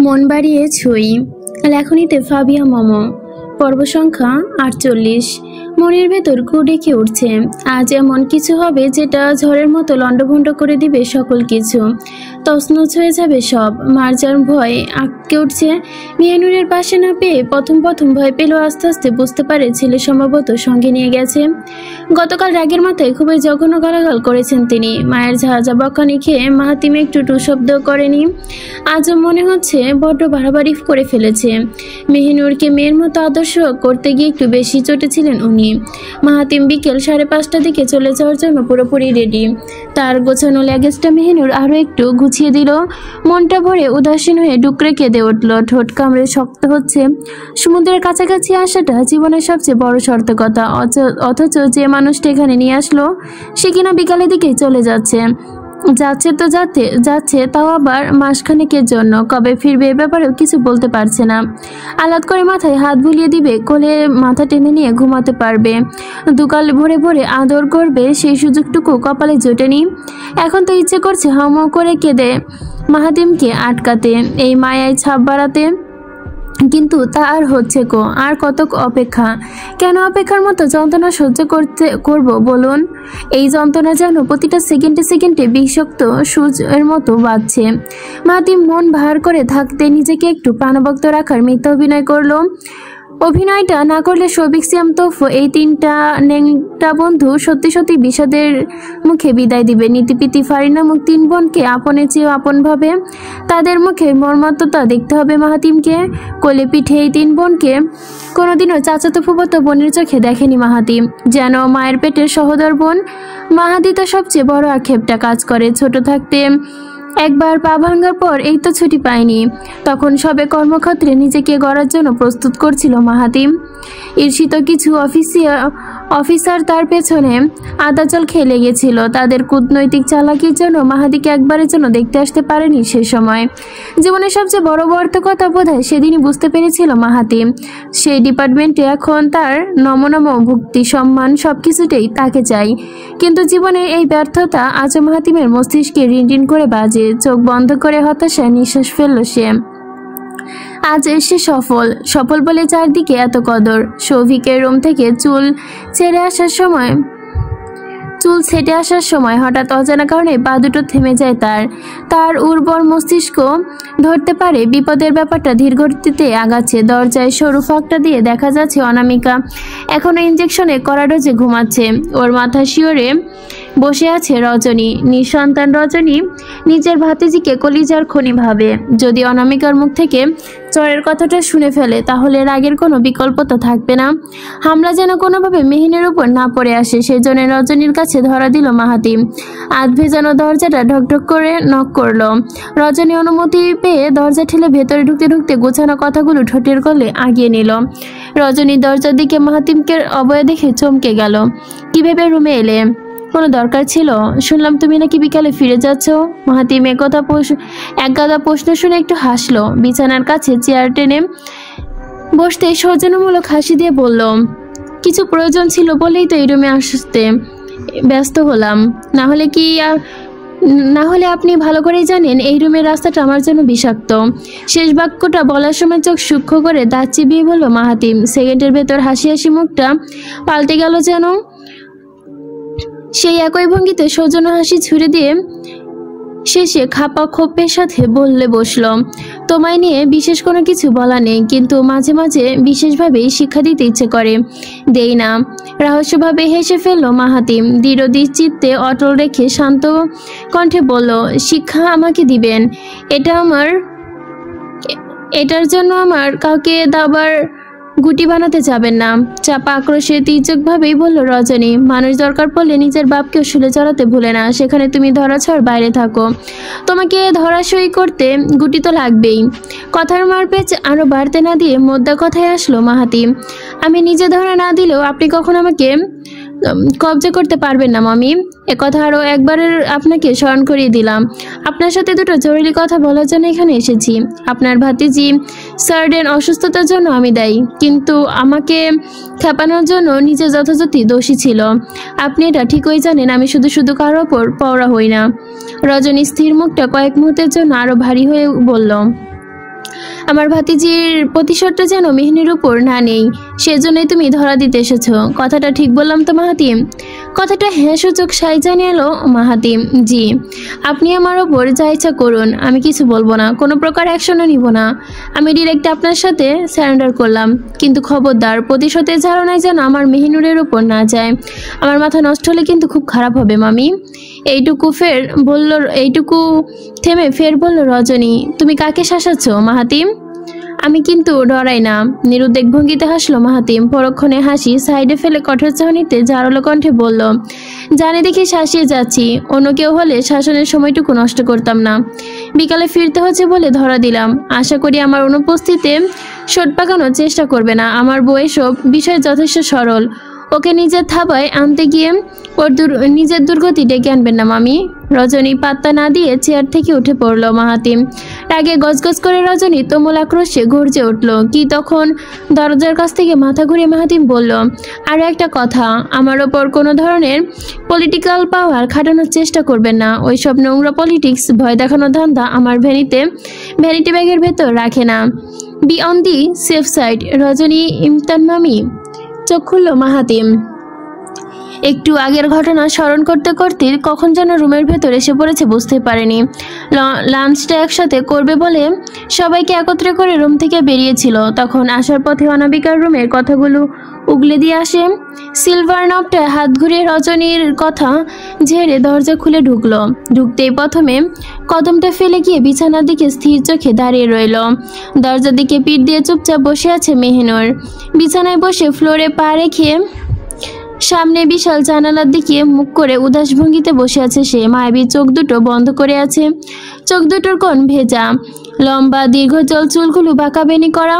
মন বাড়িয়ে ছুঁই। লেখনীতে ফাবিয়া মম। পর্ব সংখ্যা 48। মনের ভেতর কু ডেকে উঠছে, আজ এমন কিছু হবে যেটা ঝড়ের মতো লণ্ডভণ্ড করে দিবে সকল কিছু। তছনছ হয়ে যাবে সব। মার্জার ভয় আঁককে উঠছে। মিয়ানুরের পাশে না পেয়ে প্রথম ভয় পেলেও আস্তে আস্তে বুঝতে পারে ছেলে সম্ভবত সঙ্গে নিয়ে গেছে। গতকাল রাগের মাথায় খুবই জঘন্য গালাগাল করেছেন তিনি। মায়ের ঝাঁঝা বকানি খেয়ে মাহাতিম একটু টু শব্দ করেনি। আজও মনে হচ্ছে বড্ড বাড়াবাড়ি করে ফেলেছে। মেহিনুরকে মেয়ের মতো আদর্শ করতে গিয়ে একটু বেশি চটেছিলেন উনি। মাহাতিম বিকেল 5:30টার দিকে চলে যাওয়ার জন্য পুরোপুরি রেডি। তার গোছানো ল্যাগেজটা মেহিনুর আরও একটু গুছিয়ে দিল। মনটা ভরে উদাসীন হয়ে ডুকরে কেঁদে উঠল। ঠোঁট কামড়ে শক্ত হচ্ছে। সমুদ্রের কাছাকাছি আসাটা জীবনের সবচেয়ে বড় সার্থকতা। অথচ যে মানুষটা এখানে নিয়ে আসলো সে কিনা বিকালের দিকেই চলে যাচ্ছে। যাচ্ছে তাও আবার মাসখানেকের জন্য। কবে ফিরবে এ ব্যাপারেও কিছু বলতে পারছে না। আলাদ করে মাথায় হাত বুলিয়ে দিবে, কোলে মাথা টেনে নিয়ে ঘুমাতে পারবে। দুকাল ভরে ভরে আদর করবে, সেই সুযোগটুকু কপালে জোটেনি। এখন তো ইচ্ছে করছে হাউমাউ করে কেঁদে মাহাতিমকে আটকাতে, এই মায়ায় ছাপ বাড়াতে। কিন্তু তা আর হচ্ছে কো। আর কত অপেক্ষা? কেন অপেক্ষার মতো যন্ত্রণা সহ্য করব বলুন? এই যন্ত্রণা যেন প্রতিটা সেকেন্ডে সেকেন্ডে বিষাক্ত সূর্যের মতো বাজছে। মাহাতিম মন ভার করে থাকতে নিজেকে একটু প্রাণবন্ত রাখার মিথ্যা অভিনয় করলো। অভিনয়টা না করলে সৌভিক, সিয়াম, তোফু এই 3টা নেংটা বন্ধু সত্যি সত্যি বিষাদের মুখে বিদায় দিবে। নীতিপীতি ফারিনা মুখ 3 বোনকে আপনের চেয়েও আপন ভাবে। তাদের মুখের মর্মাত্মতা দেখতে হবে মাহাতিমকে। কোলে পিঠে এই 3 বোনকে কোনোদিনও চাচাতো ফুফাতো বোনের চোখে দেখেনি মাহাতিম, যেন মায়ের পেটের সহোদর বোন। মাহাদি তো সবচেয়ে বড় আক্ষেপটা কাজ করে। ছোট থাকতে একবার পা ভাঙার পর এই তো ছুটি পায়নি। তখন সবে কর্মক্ষেত্রে নিজেকে গড়ার জন্য প্রস্তুত করছিল মাহাতিম। ঈর্ষিত কিছু অফিসার তার পেছনে আদাচল খেয়ে লেগেছিল। তাদের কূটনৈতিক চালাকির জন্য মাহাদিকে একবারের জন্য দেখতে আসতে পারেনি সে সময়। জীবনের সবচেয়ে বড় কথা বোধহয় সেদিনই বুঝতে পেরেছিল মাহাতিম। সেই ডিপার্টমেন্টে এখন তার নম ভক্তি, সম্মান সবকিছুতেই তাকে চাই। কিন্তু জীবনের এই ব্যর্থতা আজ মাহাতিমের মস্তিষ্কে রিনটিন করে বাজে। চোখ বন্ধ করে হতাশায় নিঃশ্বাস ফেলল সে। আজ এসে সফল বলে চারদিকে এত কদর। সৌভিকের রুম থেকে চুল ছেটে আসার সময় হঠাৎ অজানা কারণে পা দুটো থেমে যায় তার উর্বর মস্তিষ্ক ধরতে পারে বিপদের ব্যাপারটা ধীরগতিতে আগাচ্ছে। দরজায় সরু ফাঁকটা দিয়ে দেখা যাচ্ছে অনামিকা এখনো ইঞ্জেকশনে কড়া ডোজে ঘুমাচ্ছে। ওর মাথা শিওরে বসে আছে রজনী। নিঃসন্তান রজনী নিজের ভাতিজিকে কলিজার খনি ভাবে। যদি অনামিকার মুখ থেকে চরের কথাটা শুনে ফেলে তাহলে রাগের কোনো বিকল্প তো থাকবে না। হামলা যেন কোনোভাবে মেহিনের উপর না পড়ে আসে, সেজন্য রজনীর কাছে ধরা দিল মাহাতিম। আধ ভেজানো দরজাটা ঢকঢক করে নক করলো। রজনী অনুমতি পেয়ে দরজা ঠেলে ভেতরে ঢুকতে ঢুকতে গোছানো কথাগুলো ঠোঁটের গলে আগিয়ে নিল। রজনী দরজার দিকে মাহাতিমকে অবয়া দেখে চমকে গেল। কি ভেবে রুমে এলে? কোনো দরকার ছিল? শুনলাম তুমি নাকি বিকালে ফিরে যাচ্ছ। মাহাতিম এক গাদা প্রশ্ন শুনে একটু হাসলো। বিছানার কাছে চেয়ার টেনে বসতে সৌজন্যমূলক হাসি দিয়ে বলল, কিছু প্রয়োজন ছিল বলেই তো এই রুমে আসতে ব্যস্ত হলাম। না হলে আপনি ভালো করেই জানেন এই রুমের রাস্তাটা আমার জন্য বিষাক্ত। শেষ বাক্যটা বলার সময় চোখ সূক্ষ্ম করে দাঁত চিবিয়ে বলল মাহাতিম। সেকেন্ডের ভেতর হাসি মুখটা পাল্টে গেল যেন। সেই একই ভঙ্গিতে সৌজন্য হাসি ছুড়ে দিয়ে শেষে খাপা ক্ষোভের সাথে বললে বসল, তোমায় নিয়ে বিশেষ কোনো কিছু বলা নেই, কিন্তু মাঝে মাঝে বিশেষভাবেই শিক্ষা দিতে ইচ্ছে করে। দেই না। রহস্যভাবে হেসে ফেলল মাহাতিম। দৃঢ় চিত্তে অটল রেখে শান্ত কণ্ঠে বলল, শিক্ষা আমাকে দিবেন? এটার জন্য আমার কাউকে দাবার গুটি বানাতে যাবেন না। চাপা আক্রোশে তীর্যকভাবেই বলল রজনী। মানুষ দরকার পড়লে নিজের বাপকেও শুলে চড়াতে ভুলে না। সেখানে তুমি ধরাছোঁয়ার বাইরে থাকো। তোমাকে ধরাশয়ী করতে গুটি তো লাগবেই। কথার মারপেচ আরো বাড়তে না দিয়ে মোদ্দা কথায় আসলো মাহাতিম। আমি নিজে ধরা না দিলেও আপনি কখন আমাকে কবজা করতে পারবেন না মামি। একথা আরও একবারের আপনাকে স্মরণ করিয়ে দিলাম। আপনার সাথে দুটো জরুরি কথা বলার জন্য এখানে এসেছি। আপনার ভাতিজি সার্ডেন অসুস্থতার জন্য আমি দায়ী, কিন্তু আমাকে খেপানোর জন্য নিজে যথাযথই দোষী ছিল। আপনি এটা ঠিকই জানেন। আমি শুধু কারোর ওপর পওড়া হই না। রজনী স্থির মুখটা কয়েক মুহূর্তের জন্য আরো ভারী হয়ে বলল, আমার ভাতিজির প্রতিশোধটা যেন মেহিনীর উপর না নেই, সেজন্যই তুমি ধরা দিতে এসেছো। কথাটা ঠিক বললাম তো মাহাতিম? কথাটা হ্যাঁ সূচক সাই জানিয়ে এলো মাহাতিম। জি, আপনি আমার ওপর যা ইচ্ছা করুন, আমি কিছু বলবো না, কোনো প্রকার অ্যাকশনও নিব না। আমি ডিরেক্ট আপনার সাথে স্যারেন্ডার করলাম, কিন্তু খবরদার প্রতিশোধের ধারণায় যেন আমার মেহিনুরের উপর না যায়। আমার মাথা নষ্ট হলে কিন্তু খুব খারাপ হবে মামি। এইটুকু থেমে ফের বলল রজনী। তুমি কাকে শাসাচ্ছ মাহাতিম? আমি কিন্তু ডরাই না। নিরুদ্বেগ ভঙ্গিতে হাসলো মাহাতিম। পরক্ষণে হাসি সাইডে ফেলে কঠোর চাহনিতে জারলো কণ্ঠে বলল, জানি দেখি শাসিয়ে যাচ্ছি, অন্য কেউ হলে শাসনের সময়টুকু নষ্ট করতাম না। বিকালে ফিরতে হচ্ছে বলে ধরা দিলাম, আশা করি আমার অনুপস্থিতিতে শোট পাকানোর চেষ্টা করবে না। আমার বউ এসব বিষয় যথেষ্ট সরল, ওকে নিজের থাবায় আনতে গিয়ে ওর নিজের দুর্গতি ডেকে আনবেন না মামি। রজনী পাত্তা না দিয়ে চেয়ার থেকে উঠে পড়ল মাহাতিম। রাগে গজগজ করে রজনী তুমুল আক্রোশে গর্জে উঠল। কি তখন দরজার কাছ থেকে মাথা ঘুরিয়ে মাহাতিম বলল, আরও একটা কথা, আমার ওপর কোনো ধরনের পলিটিক্যাল পাওয়ার খাটানোর চেষ্টা করবেন না। ওই সব নোংরা পলিটিক্স, ভয় দেখানোর ধান্দা আমার ভ্যানিটি ব্যাগের ভেতর রাখে না। Be on the safe side. Rajani ইমতান মামি। চোখ খুলল মাহাতিম। একটু আগের ঘটনা স্মরণ করতে করতে কখন যেন রুমের ভেতর এসে পড়েছে বুঝতে পারেনি। লাঞ্চটা একসাথে করবে বলে সবাইকে একত্রে করে রুম থেকে বেরিয়েছিল। তখন আসার পথে অনামিকার রুমের কথাগুলো উগলে দিয়ে আসে। সিলভার নবটা হাত ঘুরিয়ে রজনীর কথা ঝেড়ে দরজা খুলে ঢুকলো। ঢুকতেই প্রথমে কদমটা ফেলে গিয়ে বিছানার দিকে স্থির চোখে দাঁড়িয়ে রইল। দরজার দিকে পিঠ দিয়ে চুপচাপ বসে আছে মেহিনুর। বিছানায় বসে ফ্লোরে পা রেখে সামনে বিশাল জানালার দিকে মুখ করে উদাস ভঙ্গিতে বসে আছে সে। মায়াবী চোখ দুটো বন্ধ করে আছে, চোখ দুটোর কোণ ভেজা, লম্বা দীর্ঘ জল চুলগুলো বাঁকা বেনি করা।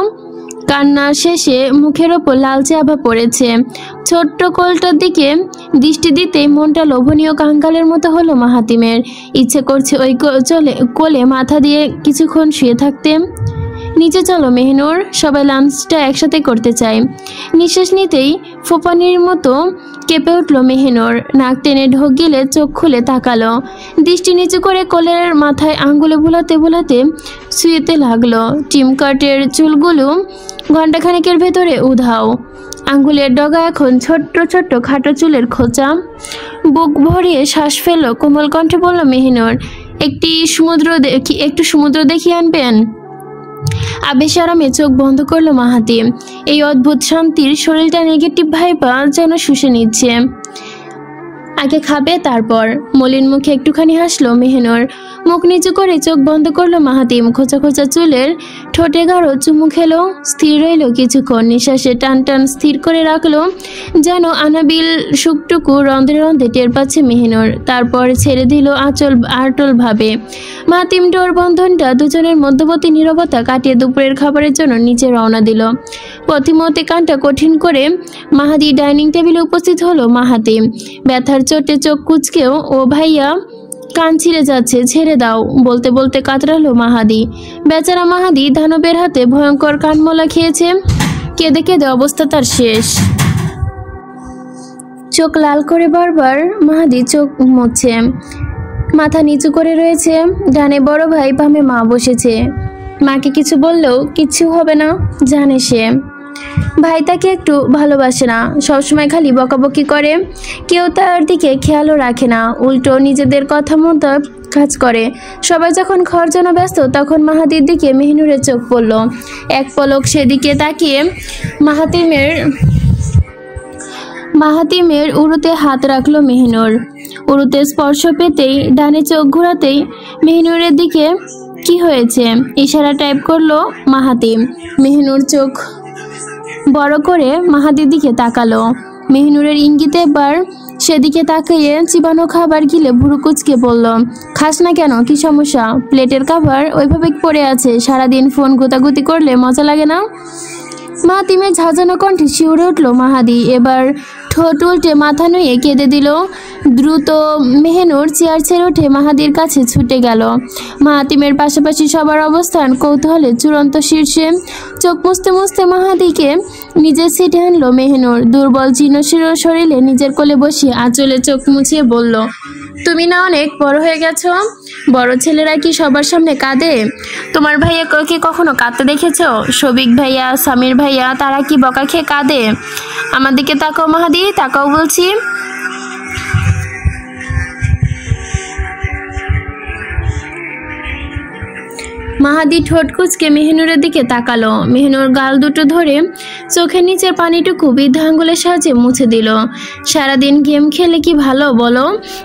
কান্নার শেষে মুখের ওপর লালচে আভা পড়েছে। ছোট্ট কোলটার দিকে দৃষ্টি দিতেই মনটা লোভনীয় কাঙ্গালের মতো হলো মাহাতিমের। ইচ্ছে করছে ওই কোলে মাথা দিয়ে কিছুক্ষণ শুয়ে থাকতে। নিচে চলো মেহিনুর, সবাই লাঞ্চটা একসাথে করতে চাই। নিঃশ্বাস নিতেই ফোপানির মতো কেঁপে উঠল মেহিনুর। নাক টেনে ঢোক গিলে চোখ খুলে তাকালো। দৃষ্টি নিচু করে কোলের মাথায় আঙ্গুলে বুলাতে বুলাতে শুয়েতে লাগলো। টিমকাটের চুলগুলো ঘণ্টাখানেকের ভেতরে উধাও। আঙ্গুলের ডগা এখন ছোট্ট ছোট্ট খাটো চুলের খোঁচা। বুক ভরিয়ে শ্বাস ফেলল। কোমল কণ্ঠে বলল মেহিনুর, একটু সমুদ্র দেখিয়ে আনবেন? আবেশ আরামে চোখ বন্ধ করলো মাহাতিম। এই অদ্ভুত শান্তির শরীরটা নেগেটিভ ভাইবা যেন শুষে নিচ্ছে। আগে খাবে তারপর। মলিন মুখে একটুখানি হাসলো মেহিনুর। মুখ নিচু করে চোখ বন্ধ করলো মাহাতিম। খোঁচা খোঁচা চুলের ঠোঁটে গাঢ় চুমু খেলো। স্থির রইল কিছুক্ষণ। নিঃশ্বাসে টান টান স্থির করে রাখলো, যেন আনাবিল সুখটুকু রন্ধ্রে রন্ধ্রে টের পাচ্ছে মেহিনুর। তারপর ছেড়ে দিল আটল ভাবে। মাহাতিম ডোর বন্ধনটা দুজনের মধ্যবর্তী নীরবতা কাটিয়ে দুপুরের খাবারের জন্য নিচে রওনা দিল। পথিমধ্যে কানটা কঠিন করে মাহাদি ডাইনিং টেবিলে উপস্থিত হলো মাহাতিম। ব্যথার চোটে চোখ কুচকেও ও ভাইয়া কান ছিঁড়ে যাচ্ছে, ছেড়ে দাও বলতে বলতে কাতরালো মাহাদি। বেচারা মাহাদি দানবের হাতে ভয়ঙ্কর কানমলা খেয়েছে। কেঁদে কেঁদে অবস্থা তার শেষ। চোখ লাল করে বারবার মাহাদি চোখ মুছছে। মাথা নিচু করে রয়েছে। ডানে বড় ভাই, বামে মা বসেছে। মাকে কিছু বললেও কিচ্ছু হবে না, জানে সে। ভাই তাকে একটু ভালোবাসে না, সবসময় খালি বকাবকি করে। কেউ তার দিকে খেয়ালও রাখে না, উল্টো নিজেদের কথা মতো কাজ করে। সবাই যখন ঘর জন্য ব্যস্ত, তখন মাহাদির দিকে মেহিনুরের চোখ পড়ল। এক পলক সেদিকে তাকিয়ে মাহাতিমের উরুতে হাত রাখলো মেহিনুর। উরুতে স্পর্শ পেতেই ডানে চোখ ঘোরাতেই মেহিনুরের দিকে কি হয়েছে ইশারা টাইপ করলো মাহাতিম। মেহিনুর চোখ বড় করে মাহাদির দিকে তাকালো। মেহিনুরের ইঙ্গিতে এবার সেদিকে তাকিয়ে চিবানো খাবার গিলে ভুরু কুচকে বলল, খাস না কেন, কি সমস্যা? প্লেটের খাবার ওইভাবে পড়ে আছে, সারাদিন ফোন গুতাগুতি করলে মজা লাগে না? মাহাতিমের ঝাঁঝানো কণ্ঠে শিউরে উঠল মাহাদি। এবার ঠোঁট উল্টে মাথা নুয়ে কেঁদে দিল। দ্রুত মেহনুর চেয়ার ছেড়ে উঠে মাহাদির কাছে ছুটে গেল। মাহাতিমের পাশাপাশি সবার অবস্থান কৌতূহলে চূড়ান্ত শীর্ষে। চোখ মুছতে মুছতে মাহাদিকে নিজের সিটে আনলো মেহনুর। দুর্বল জীর্ণশীর্ণ শরীরে নিজের কোলে বসিয়ে আঁচলে চোখ মুছিয়ে বলল, তুমি না অনেক বড় হয়ে গেছো? বড় ছেলেরা কি সবার সামনে কাঁদে? তোমার ভাইয়াকে কখনো কাঁদতে দেখেছো? শফিক ভাইয়া, সামির ভাইয়া, তারা কি বকা খেয়ে কাঁদে? আমার দিকে তাকাও মাহাদি, তাকাও বলছি। মাহাদি ঠোঁট কুচকে মেহনুরের দিকে তাকালো। মেহনুর গাল দুটো ধরে চোখের নিচের পানিটুকু বৃদ্ধা আঙ্গুলের সাহায্যে মুছে দিল। সারাদিন গেম খেলে কি ভালো বলো?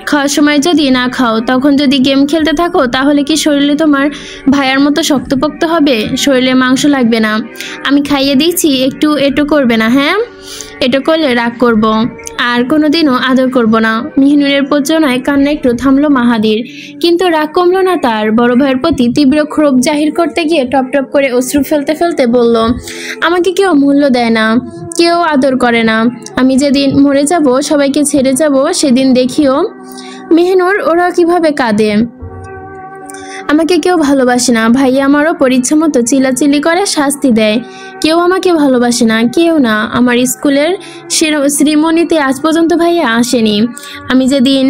খাওয়ার সময় যদি না খাও, তখন যদি গেম খেলতে থাকো, তাহলে কি শরীরে তোমার ভাইয়ার মতো শক্তপোক্ত হবে? শরীরে মাংস লাগবে না। আমি খাইয়ে দিচ্ছি, একটু এটো করবে না? হ্যাঁ, এটো করলে রাগ করব, আর কোনোদিনও আদর করব না। মেহনুরের প্রচনায় কান্না একটু থামলো মাহাদির, কিন্তু রাগ কমলো না তার। বড় ভাইয়ের প্রতি তীব্র ক্ষোভ জাহির করতে গিয়ে টপ টপ করে অশ্রু ফেলতে ফেলতে বলল, আমাকে কেউ মূল্য দেয় না, কেউ আদর করে না। আমি যেদিন মরে যাব, সবাইকে ছেড়ে যাব, সেদিন দেখিও মেহনুর ওরা কিভাবে কাঁদে। আমাকে কেউ ভালোবাসে না। ভাইয়া আমারও পরিচ্ছা মতো চিল্লাচিল্লি করে শাস্তি দেয়। কেউ আমাকে ভালোবাসে না, কেউ না। আমার স্কুলের শ্রীমণিতে আজ পর্যন্ত ভাইয়া আসেনি। আমি যেদিন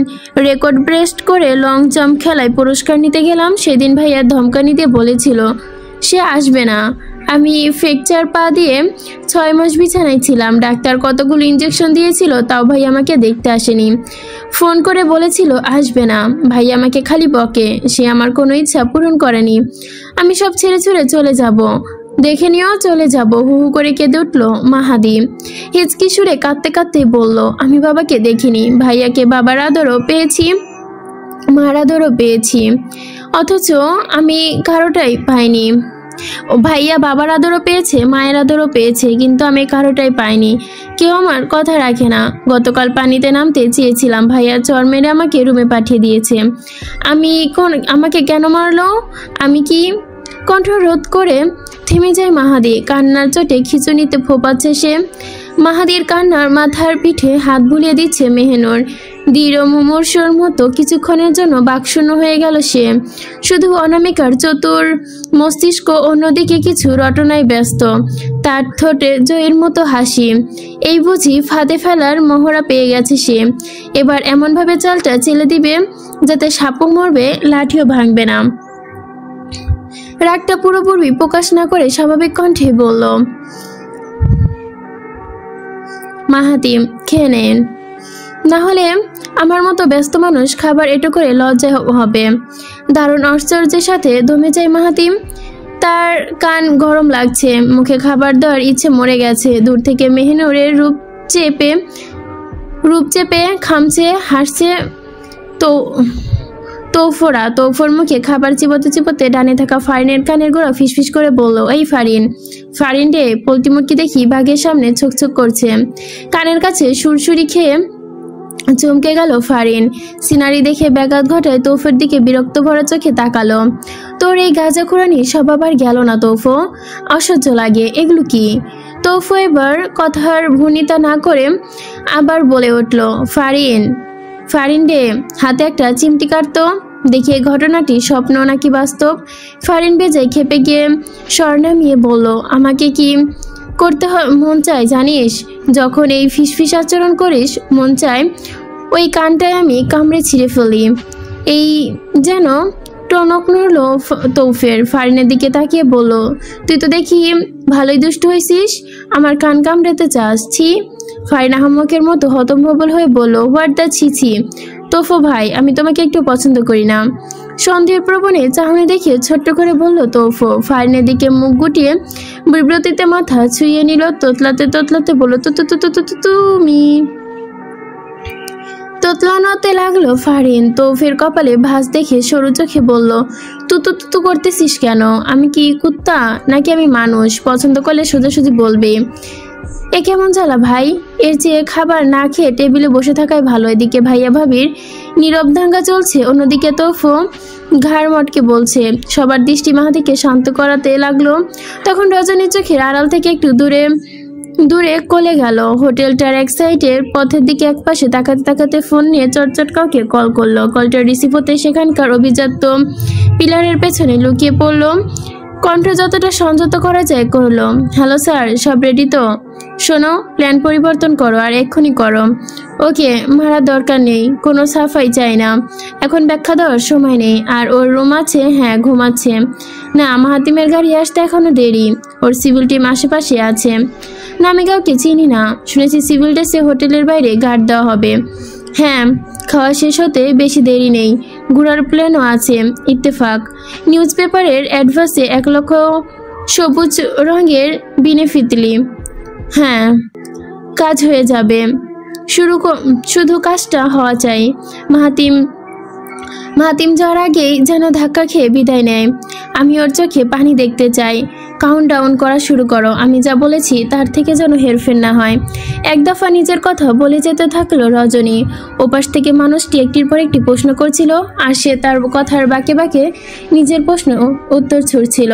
রেকর্ড ব্রেস্ট করে লং জাম্প খেলায় পুরস্কার নিতে গেলাম, সেদিন ভাইয়া ধমকানি দিয়ে বলেছিল সে আসবে না। আমি ফ্র্যাকচার পা দিয়ে 6 মাস বিছানায় ছিলাম। ডাক্তার কতগুলো ইঞ্জেকশন দিয়েছিল, তাও ভাই আমাকে দেখতে আসেনি। ফোন করে বলেছিল আসবে না। ভাই আমাকে খালি বকে, সে আমার কোনো ইচ্ছা পূরণ করেনি। আমি সব ছেড়ে ছুড়ে চলে যাব, দেখে নিয়েও চলে যাব। হু হু করে কেঁদে উঠল মাহাদি। হিচকি সুরে কাঁদতে কাঁদতে বলল, আমি বাবাকে দেখিনি। ভাইয়াকে বাবার আদরও পেয়েছি, মার আদরও পেয়েছি, অথচ আমি কারোটাই পাইনি। ভাইয়া বাবার আদরও পেয়েছে, মায়ের আদরও পেয়েছে, কিন্তু আমি কারোটাই পাইনি। কেউ আমার কথা রাখে না। গতকাল পানিতে নামতে চেয়েছিলাম, ভাইয়া চর মেরে আমাকে রুমে পাঠিয়ে দিয়েছে। আমাকে কেন মারলো? আমি কি? কণ্ঠ রোধ করে থেমে যায় মাহাদি। কান্নার চোটে খিঁচুনিতে ফোপাচ্ছে সে। মাহাদির কান্নার মাথার পিঠে হাত বুলিয়ে দিচ্ছে মেহনুর। দৃঢ় মুমূর্ষুর মতো কিছুক্ষণের জন্য বাকশূন্য হয়ে গেল সে। শুধু অনামিকার চতুর মস্তিষ্ক অন্যদিকে কিছু রটনায় ব্যস্ত। তার ঠোঁটে জয়ের মতো হাসি। এই বুঝি ফাঁদে ফেলার মহড়া পেয়ে গেছে সে। এবার এমনভাবে চালটা চেলে দিবে যাতে সাপও মরবে, লাঠিও ভাঙবে না। রাগটা পুরোপুরি প্রকাশ না করে স্বাভাবিক কণ্ঠে বলল, মাহাদি খেয়ে নেন, না হলে আমার মতো ব্যস্ত মানুষ খাবার এটো করে লজ্জা হবে। দারুণ আশ্চর্যের সাথে দমে যায় মাহাতি। তার কান গরম লাগছে, মুখে খাবার দেওয়ার ইচ্ছে মরে গেছে। দূর থেকে মেহনুরের রূপ চেপে খামছে, হাসছে তৌফর মুখে খাবার চিবোতে চিবোতে ডানে থাকা ফারিনের কানের গোড়া ফিসফিস করে বলল, এই ফারিন রে, পোল্ট্রি মুরগি দেখি বাঘের সামনে ছোকছোক করছে। কানের কাছে সুরসুরি খেয়ে চমকে গেল ফারিন। সিনারি দেখে ব্যাঘাত ঘটায় তৌফের দিকে বিরক্ত ভরা চোখে তাকালো। তোর এই গাঁজাখুরানি স্বভাব আর গেল না তৌফো, অসহ্য লাগে এগুলো কি? তৌফো এবার কথার ভূমিতা না করে আবার বলে উঠল, ফারিন রে, হাতে একটা চিমটি কাটতো, দেখি এই ঘটনাটি স্বপ্ন নাকি বাস্তব। ফারিন বেজায় খেপে গিয়ে স্বর নামিয়ে বলল, আমাকে কি করতে মন চায় জানিস? যখন এই ফিসফিস আচরণ করিস, মন চায় ওই কানটায় আমি কামড়ে ছিঁড়ে ফেলি। এই যেন টনক নড়ল তৌফের। ফারিনের দিকে তাকিয়ে বলল, তুই তো দেখি ভালোই দুষ্ট হয়েছিস, আমার কান কামড়াতে চাস? ছি। ফারিন আহম্মকের মতো হতভম্বল হয়ে বলল, হোয়াট দ্য ছি। তৌফো ভাই, আমি তোমাকে একটু পছন্দ করি না। সন্দেহ প্রবণে চাহনি দেখে ছোট্ট করে বলল তৌফো। ফারিনের দিকে মুখ গুটিয়ে বিব্রতিতে মাথা ছুঁয়ে নিল। তোতলাতে বলল, তুমি। তোতলানোতে লাগলো ফারিন। তৌফের কপালে ভাঁজ দেখে সরু চোখে বলল, তু করতেছিস কেন? আমি কি কুত্তা নাকি আমি মানুষ? পছন্দ করলে সোজাসুজি বলবে। এ কেমন জ্বালা ভাই, এর চেয়ে খাবার না খেয়ে টেবিলে বসে থাকাই ভালো। এদিকে ভাইয়া ভাবির নীরব দাঙ্গা চলছে, অন্যদিকে তৌফো ঘাড় মটকে বলছে। সবার দৃষ্টি মাহাদিকে শান্ত করাতে লাগলো। তখন রজনীর চোখের আড়াল থেকে একটু দূরে দূরে কোলে গেল। হোটেলটার এক সাইডের পথের দিকে একপাশে তাকাতে তাকাতে ফোন নিয়ে চটচট কাউকে কল করলো। কলটা রিসিভ হতে সেখানকার অভিজাত পিলারের পেছনে লুকিয়ে পড়লো। কণ্ঠ যতটা সংযত করা যায় করলো। হ্যালো স্যার, সব রেডি তো? শোনো, প্ল্যান পরিবর্তন করো আর এক্ষুনি করো। ওকে, মারার দরকার নেই, কোনো সাফাই চাই না। এখন ব্যাখ্যা দেওয়ার সময় নেই। আর ওর রুম আছে? হ্যাঁ, ঘুমাচ্ছে। না, মাহাতিমের গাড়ি আসতে এখনো দেরি। ওর সিভিল টিম আশেপাশে আছে। না, আমি কাউকে চিনি না। শুনেছি সিভিল ড্রেসে হোটেলের বাইরে গার্ড দেওয়া হবে। হ্যাঁ, খাওয়া শেষ হতে বেশি দেরি নেই। ঘোড়ার প্ল্যানও আছে। ইত্তেফাক। নিউজ পেপারের অ্যাডভান্সে 1 লক্ষ সবুজ রঙের বিনে ফিতলি। হ্যাঁ, কাজ হয়ে যাবে। শুধু কাজটা হওয়া চাই। মাহাতিম যাওয়ার আগেই যেন ধাক্কা খেয়ে বিদায় নেয়। আমি ওর চোখে পানি দেখতে চাই। কাউন্ট ডাউন করা শুরু করো। আমি যা বলেছি তার থেকে যেন হেরফের না হয়। এক দফা নিজের কথা বলে যেতে থাকলো রজনী। ওপাশ থেকে মানুষটি একটির পর একটি প্রশ্ন করছিল আর সে তার কথার বাঁকে বাঁকে নিজের প্রশ্ন উত্তর ছুড়ছিল।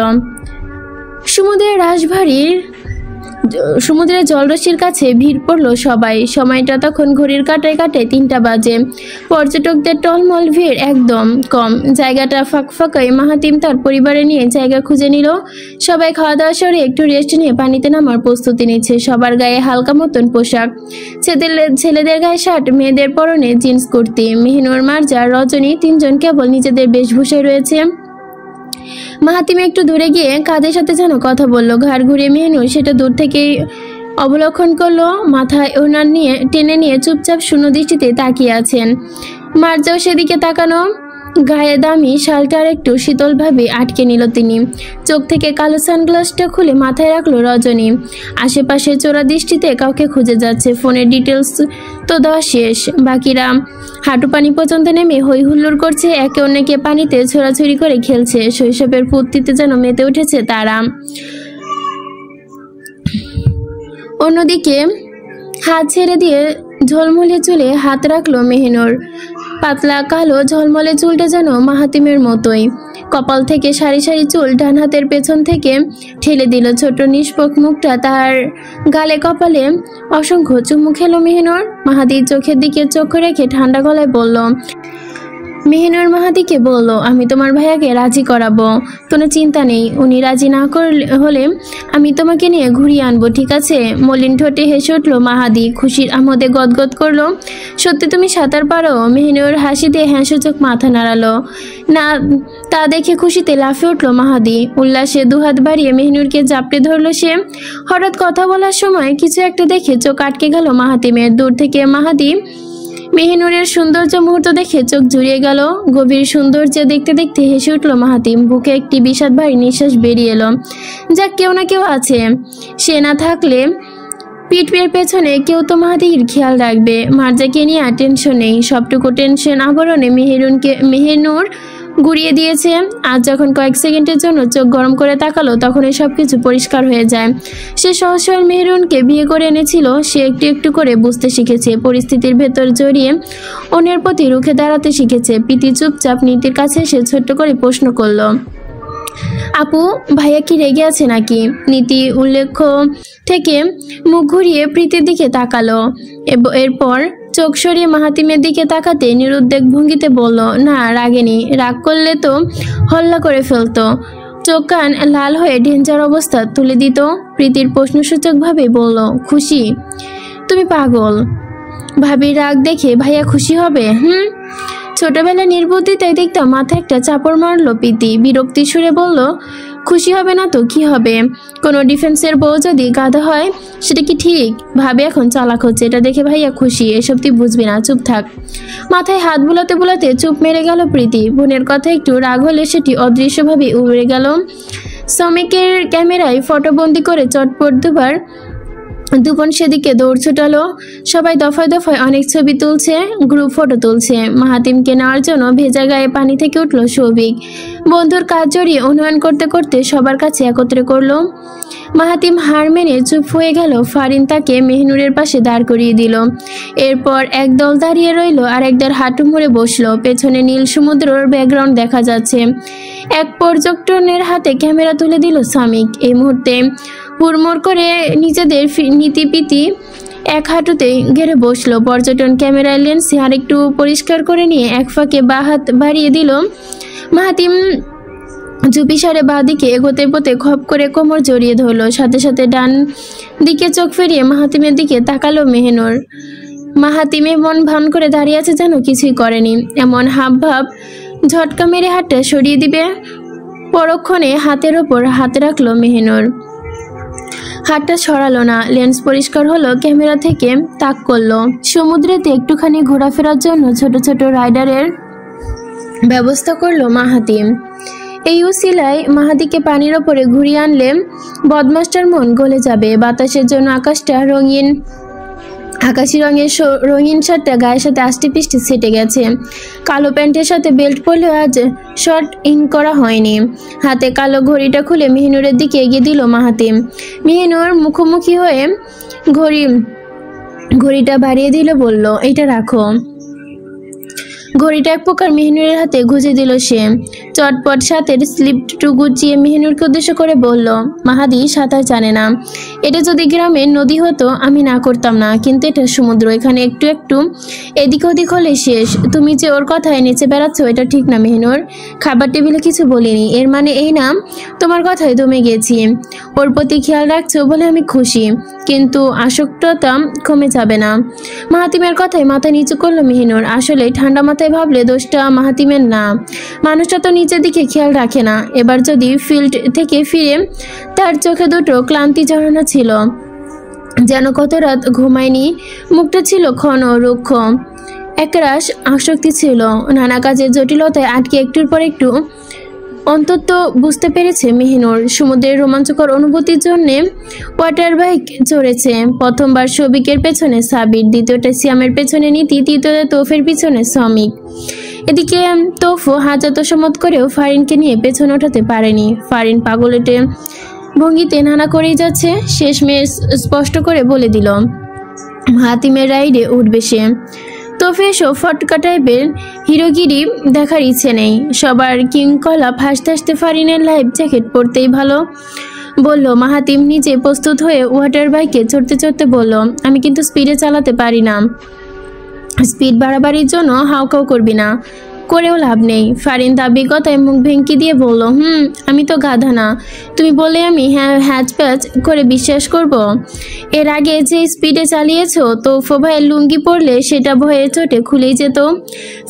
সমুদ্রের জলরশির কাছে ভিড় পড়লো সবাই। সময়টা তখন ঘড়ির কাঁটায় কাঁটায় 3টা বাজে। পর্যটকদের টলমল ভিড় একদম কম। জায়গাটা ফাঁকায় মাহাতিম তার পরিবারে নিয়ে জায়গা খুঁজে নিল। সবাই খাওয়া দাওয়া সেরে একটু রেস্ট নিয়ে পানিতে নামার প্রস্তুতি নিচ্ছে। সবার গায়ে হালকা মতন পোশাক। ছেলেদের গায়ে শার্ট, মেয়েদের পরনে জিন্স কুর্তি। মেহনুর, মার্জা, রজনী 3জন কেবল নিজেদের বেশভূষায় রয়েছে। মাহাতিম একটু দূরে গিয়ে কাদের সাথে যেন কথা বলল। ঘাড় ঘুরিয়ে মেহনুর সেটা দূর থেকেই অবলোকন করলো। মাথায় ওনার টেনে নিয়ে চুপচাপ শূন্য দৃষ্টিতে তাকিয়ে আছেন। মার্জাও সেদিকে তাকানো। গায়ে দামি শালটা আর একটু শীতলভাবে আটকে নিল তিনি। চোখ থেকে কালো সানগ্লাসটা খুলে মাথায় রাখলো রজনী। আশেপাশে চোরা দৃষ্টিতে কাউকে খুঁজে যাচ্ছে। ফোনের ডিটেলস তো দেওয়া শেষ। বাকিরা হাঁটু পানি পর্যন্ত নেমে হই হুল্লোড় করছে। একে অন্যকে পানিতে ছোড়াছুড়ি করে খেলছে। শৈশবের ফুর্তিতে যেন মেতে উঠেছে তারা। অন্যদিকে হাত ছেড়ে দিয়ে ঝলমলে চুলে হাত রাখলো মেহনুর। পাতলা কালো ঝলমলে চুলটা যেন মাহাতিমের মতোই। কপাল থেকে সারি সারি চুল ডান হাতের পেছন থেকে ঠেলে দিল। ছোট নিষ্পক মুখটা তার গালে কপালে অসংখ্য চুমু খেলো মেহনুর। মাহাতির চোখের দিকে চোখ রেখে ঠান্ডা গলায় বলল। মেহনুর মাহাতিকে বলল, আমি তোমার ভাইয়াকে রাজি করাবো, কোনো চিন্তা নেই। উনি রাজি না হলে আমি তোমাকে নিয়ে ঘুরিয়ে আনবো, ঠিক আছে? মলিন ঠোঁটে হেসে উঠল মাহাদি। খুশির আমোদে গদগদ করলো। সত্যি তুমি সাঁতার পারো? মেহনুর হাসি দিয়ে হ্যাঁ সূচক মাথা নাড়ালো। না, তা দেখে খুশিতে লাফে উঠল মাহাদি। উল্লাসে দুহাত বাড়িয়ে মেহনুরকে জাপটে ধরলো সে। হঠাৎ কথা বলার সময় কিছু একটা দেখে চোখ আটকে গেল মাহাতিমের। দূর থেকে মাহাদি মেহনুরের সৌন্দর্য মুহূর্ত দেখে চোখ জুড়িয়ে গেল। গভীর সৌন্দর্য দেখতে দেখতে হেসে উঠল মাহাতিম। বুকে একটি বিষাদ ভারী নিঃশ্বাস বেরিয়ে এলো। যাক, কেউ না কেউ আছে। সে না থাকলে পিঠের পেছনে কেউ তো মাহাদির খেয়াল রাখবে। মার্জাকে নিয়ে টেনশন নেই। সবটুকু টেনশন আবরণে মেহনুর গুড়িয়ে দিয়েছে। আজ যখন কয়েক সেকেন্ডের জন্য চোখ গরম করে তাকালো তখন সব কিছু পরিষ্কার হয়ে যায়। সে সহজ মেহরুনকে বিয়ে করে এনেছিল। সে একটু একটু করে বুঝতে শিখেছে, পরিস্থিতির ভেতর জড়িয়ে অন্যের প্রতি রুখে দাঁড়াতে শিখেছে। প্রীতি চুপচাপ নীতির কাছে সে ছোট্ট করে প্রশ্ন করলো, আপু, ভাইয়া কি রেগে আছে নাকি? নীতি উল্লেখ্য থেকে মুখ ঘুরিয়ে প্রীতির দিকে তাকালো। এরপর চোখ সরিয়ে মাহাতিমের দিকে তাকাতে নিরুদ্বেগ ভঙ্গিতে বলল, না, রাগেনি। রাগ করলে তো হল্লা করে ফেলতো। চোখ কান লাল হয়ে ডেঞ্জার অবস্থা তুলে দিত। প্রীতির প্রশ্নসূচকভাবে বলল, খুশি? তুমি পাগল। ভাবির রাগ দেখে ভাইয়া খুশি হবে? ছোটবেলায় নির্বুদ্ধিতে দেখতাম মাথায় একটা চাপড় মারলো প্রীতি। বিরক্তি সুরে বলল, খুশি হবে না তো কি হবে? কোনো ডিফেন্সের বউ যদি গাধা হয় সেটা কি ঠিক? ভাবে এখন চালাক হচ্ছে, এটা দেখে ভাইয়া খুশি। এসব তুই বুঝবি না, চুপ থাক। মাথায় হাত বুলাতে বুলাতে চুপ মেরে গেল প্রীতি। বোনের কথা একটু রাগ হলে সেটি অদৃশ্যভাবে উড়ে গেল। শ্রমিকের ক্যামেরায় ফটোবন্দি করে চটপট দুপন সেদিকে দৌড় ছুটালো। সবাই দফায় দফায় অনেক ছবি তুলছে, গ্রুপ ফটো তুলছে। মাহাতিমকে নেওয়ার জন্য ভেজা গায়ে পানি থেকে উঠল সৌভিক। বন্ধুর কাজ জড়িয়ে অনুমান করতে করতে সবার কাছে একত্রে করলো। মাহাতিম হার মেনে চুপ হয়ে গেল। ফারিন তাকে মেহনুরের পাশে দাঁড় করিয়ে দিল। এরপর একদল দাঁড়িয়ে রইল আর একদল হাঁটু মুড়ে বসলো। পেছনে নীল সমুদ্রের ব্যাকগ্রাউন্ড দেখা যাচ্ছে। এক পর্যটনের হাতে ক্যামেরা তুলে দিল সামিক। এই মুহূর্তে হুড়মুড় করে নিজেদের নীতিপীতি এক হাঁটুতে গেড়ে বসলো। পর্যটন ক্যামেরার লেন্স আর একটু পরিষ্কার করে নিয়ে এক ফাঁকে বাঁ হাত বাড়িয়ে দিল। মাহাতিম চুপিসারে বাঁ দিকে এগোতে এগোতে খপ করে কোমর জড়িয়ে ধরলো। সাথে সাথে ডান দিকে চোখ ফিরিয়ে মাহাতিমের দিকে তাকালো মেহনুর। মাহাতিমে মন ভান করে দাঁড়িয়ে আছে, যেন কিছুই করেনি। এমন হাব ভাব, ঝটকা মেরে হাতটা সরিয়ে দিবে। পরক্ষণে হাতের ওপর হাত রাখলো মেহনুর। হাতটা ছড়ালো না। লেন্স পরিষ্কার হলো, ক্যামেরা থেকে তাক করলো। সমুদ্রেতে একটুখানি ঘোরাফেরার জন্য ছোট ছোট রাইডারের ব্যবস্থা করলো মাহাতিম। এই উসিলায় মাহাদিকে পানির ওপরে ঘুরিয়ে আনলে বদমাস্টার মন গলে যাবে। বাতাসের জন্য আকাশটা আকাশি রঙের রঙিন শার্টটা গায়ের সাথে আষ্টে পিষ্টে ছেটে গেছে। কালো প্যান্টের সাথে বেল্ট পরলেও আজ শর্ট ইন করা হয়নি। হাতে কালো ঘড়িটা খুলে মেহনুরের দিকে এগিয়ে দিল মাহাতিম। মেহনুর মুখোমুখি হয়ে ঘড়িটা বাড়িয়ে দিল, বলল, এটা রাখো। ঘড়িটা এক প্রকার মেহনুরের হাতে গুঁজে দিল সে। চটপট সাথের স্লিপটু গুছিয়ে মেহনুরকে উদ্দেশ্য করে বলল, মাহাদি সাঁতার জানে না। এটা যদি গ্রামের নদী হতো আমি না করতাম না, কিন্তু এটা সমুদ্র। এখানে একটু একটু এদিক ওদিক হলে শেষ। তুমি যে ওর কথায় নেচে বেড়াচ্ছ এটা ঠিক না মেহনুর। খাবার টেবিলে কিছু বলিনি, এর মানে এই না তোমার কথায় দমে গেছি। ওর প্রতি খেয়াল রাখছো বলে আমি খুশি, কিন্তু আসক্ততা কমে যাবে না। মাহাতিমের কথায় মাথা নিচু করলো মেহনুর। আসলে ঠান্ডা মাথায় ভাবলে দোষটা মাহাতিমের না, মানুষটা তো নিচের দিকে খেয়াল রাখে না। এবার যদি ফিল্ড থেকে ফিরে তার চোখে দুটো ক্লান্তি জড়ানো ছিল, যেন কত রাত ঘুমায়নি। মুখটা ছিল ক্ষণ রুক্ষ, একরাশ আসক্তি ছিল। নানা কাজের জটিলতায় আটকে একটুর পর একটু অন্তত বুঝতে পেরেছে মেহনুর সমুদ্রের রোমাঞ্চকর অনুভূতির জন্যে ওয়াটার বাইক চড়েছে। প্রথমবার শফিকের পেছনে সাবির, দ্বিতীয়টা সিয়ামের পেছনে নীতি, তৃতীয়টা তোফের পিছনে শ্রমিক। এদিকে তোফও হাজার তোষামত করেও ফারিনকে নিয়ে পেছনে ওঠাতে পারেনি। ফারিন পাগলেটে ভঙ্গিতে নানা করেই যাচ্ছে। শেষমেশ স্পষ্ট করে বলে দিল মাহাতিমের রাইডে উঠবে সে। তোফে এসব ফটকা টাইপের হিরোগিরি দেখার ইচ্ছে নেই। সবার কিংকলাপ হাসতে হাসতে ফারিনের লাইফ জ্যাকেট পরতেই ভালো বলল। মাহাতিম নিজে প্রস্তুত হয়ে ওয়াটার বাইকে চড়তে চড়তে বলল, আমি কিন্তু স্পিডে চালাতে পারি না। স্পিড বাড়াবাড়ির জন্য হাউকাউ করবি না, করেও লাভ নেই। ফারিন দাবি কথায় মুখ ভেঙ্কি দিয়ে বলল, আমি তো গাধা না, তুমি বলে আমি হ্যাচপ্যাচ করে বিশ্বাস করব? এর আগে যে স্পিডে চালিয়েছো তোফো ভাইয়ের লুঙ্গি পরলে সেটা ভয়ে চোটে খুলেই যেত।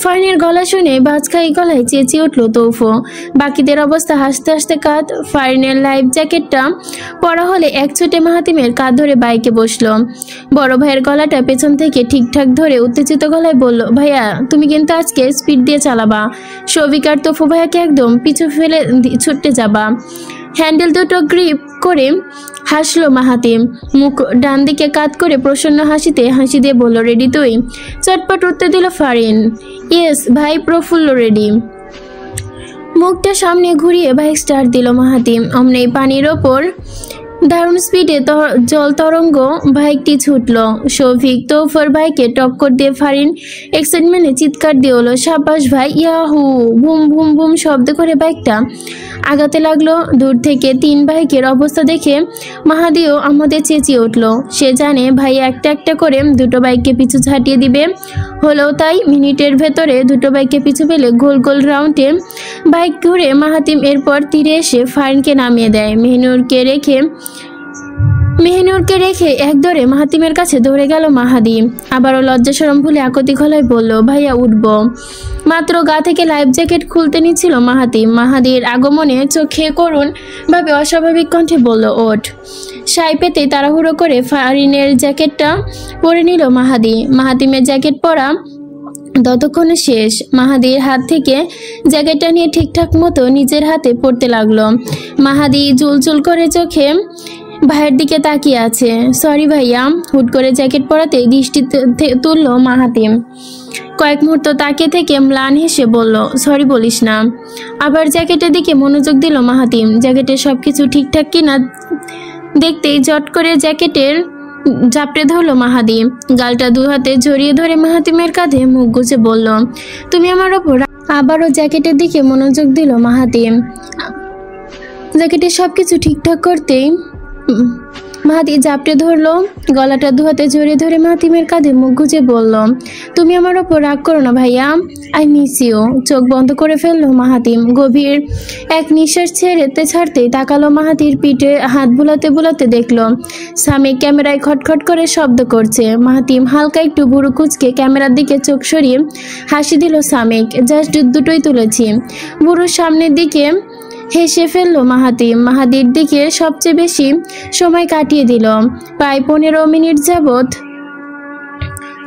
ফারিনের গলা শুনে বাজখাই গলায় চেঁচিয়ে উঠল তোফো। বাকিদের অবস্থা হাসতে হাসতে কাঁদ। ফারিনের লাইফ জ্যাকেটটা পরা হলে এক ছুটে মাহাতিমের কাঁধ ধরে বাইকে বসলো। বড় ভাইয়ের গলাটা পেছন থেকে ঠিকঠাক ধরে উত্তেজিত গলায় বলল, ভাইয়া তুমি কিন্তু আজকে স্পিড দিয়ে চালাবা, শফিক আর তোফু ভাইয়াকে একদম পিছু ফেলে ছুটতে যাবা। হ্যান্ডেল দুটো গ্রিপ করে হাসলো মাহাতিম। মুখ ডান দিকে কাত করে প্রসন্ন হাসি দিয়ে বলল, রেডি তুই? চটপট উত্তর দিল ফারিন, ইয়েস ভাই, প্রফুল্ল রেডি। মুখটা সামনে ঘুরিয়ে বাইক স্টার্ট দিল মাহাতিম। অমনি পানির ওপর দারুণ স্পিডে জল তরঙ্গ বাইকটি ছুটল। শফিক তোফার বাইকে টক্কর দিয়ে ফারিন এক্সাইটমেন্টে চিৎকার দিয়ে হলো, সাবাস ভাই, ইয়াহু! বুম বুম বুম শব্দ করে বাইকটা আগাতে লাগলো। দূর থেকে তিন বাইকের অবস্থা দেখে মাহাদিও আমাদের চেঁচিয়ে উঠল। সে জানে ভাই একটা একটা করে দুটো বাইককে পিছু ছাটিয়ে দিবে। হলো তাই। মিনিটের ভেতরে দুটো বাইককে পিছু পেলে গোল গোল রাউন্ডে বাইক ঘুরে মাহাতিম এরপর তীরে এসে ফারিনকে নামিয়ে দেয়। মেহনুরকে রেখে একদরে মাহাতিমের কাছে দৌড়ে গেল মাহাদি। আবারও লজ্জা শরম ভুলে আকতি গলায় বলল, ভাইয়া উঠব। মাত্র গা থেকে লাইফ জ্যাকেট খুলতে নিচ্ছিল মাহাতিম। মাহাদির আগমনে চোখে করুণ ভাবে অস্বাভাবিক কণ্ঠে বলল, ওঠ। সাই পেতে তাড়াহুড়ো করে ফারিনের জ্যাকেটটা পরে নিল মাহাদি। মাহাতিমের জ্যাকেট পরা ততক্ষণে শেষ। মাহাদির হাত থেকে জ্যাকেটটা নিয়ে ঠিকঠাক মতো নিজের হাতে পড়তে লাগলো। মাহাদি চুলচুল করে চোখে ভাইয়ের দিকে তাকিয়ে আছে। সরি ভাইয়া। হুট করে জ্যাকেট পরাতে দৃষ্টি তুলল মাহাতিম। কয়েক মুহূর্ত তাকিয়ে থেকে ম্লান হেসে বলল, সরি বলিস না। আবার জ্যাকেটের দিকে মনোযোগ দিল মাহাতিম। জ্যাকেটের সবকিছু ঠিকঠাক কিনা দেখতেই জট করে জ্যাকেটের জাপটে ধরলো মাহাদি। গালটা দু হাতে জড়িয়ে ধরে মাহাতিমের কাঁধে মুখ গুজে বলল, তুমি আমার ওপর। আবারও জ্যাকেটের দিকে মনোযোগ দিল মাহাতিম। জ্যাকেটের সবকিছু ঠিকঠাক করতেই মাহাতি জাপটে ধরলো, গলাটা দুহাতে জড়িয়ে ধরে মাহাতিমের কাঁধে মুখ গুজে বলল, তুমি আমার ওপর রাগ করো না ভাইয়া, আই মিস ইউ। চোখ বন্ধ করে ফেললো মাহাতিম। গভীর এক নিঃশ্বাস ছাড়তেই তাকালো মাহাতির পিঠে হাত বুলাতে বুলাতে দেখলো সামিক ক্যামেরায় খটখট করে শব্দ করছে। মাহাতিম হালকা একটু ভুরু কুচকে ক্যামেরার দিকে চোখ সরিয়ে হাসি দিল সামিক, জাস্ট দুটোই তুলেছি। ভুরুর সামনের দিকে হেসে ফেলল মাহাতিম। মাহাদির দিকে সবচেয়ে বেশি সময় কাটিয়ে দিল। প্রায় 15 মিনিট যাবৎ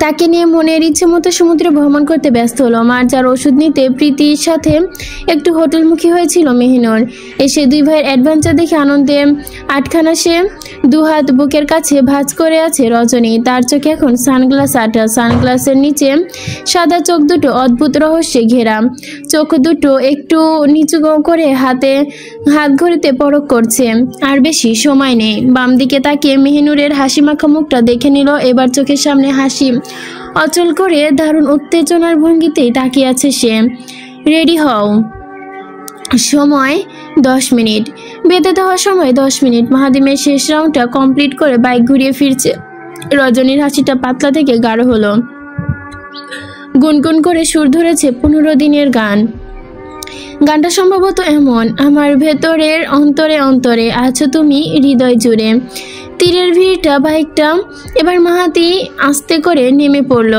তাকে নিয়ে মনের ইচ্ছে মতো সমুদ্রে ভ্রমণ করতে ব্যস্ত হলো। মার্জার ওষুধ নিতে প্রীতির সাথে একটু হোটেলমুখী হয়েছিল মেহিনুর। এসে দুই ভাইয়ের অ্যাডভেঞ্চার দেখে আনন্দে আটখানা সে দুহাত বুকের কাছে ভাঁজ করে আছে রজনী। তার চোখে এখন সানগ্লাস আটা, সানগ্লাসের নিচে সাদা চোখ দুটো অদ্ভুত রহস্যে ঘেরা। চোখ দুটো একটু নিচু করে হাত ঘড়িতে পরখ করছে। আর বেশি সময় নেই। বাম দিকে তাকিয়ে মেহিনুরের হাসি মাখা মুখটা দেখে নিল। এবার চোখের সামনে হাসি অচল করে দারুণ উত্তেজনার ভঙ্গিতেই তাকিয়ে আছে সে। রেডি হও, সময় 10 মিনিট। বেঁধে দেওয়ার সময় 10 মিনিট। মাহাদিমের শেষ রাউন্ডটা কমপ্লিট করে বাইক ঘুরিয়ে ফিরছে। রজনীর হাসিটা পাতলা থেকে গাঢ় হলো। গুনগুন করে সুর ধরেছে 15 দিনের গান। গানটা সম্ভবত এমন, আমার ভেতরের অন্তরে অন্তরে আছো তুমি হৃদয় জুড়ে। তীরের ভিড়টা বাইকটা এবার মাহাতি আস্তে করে নেমে পড়ল।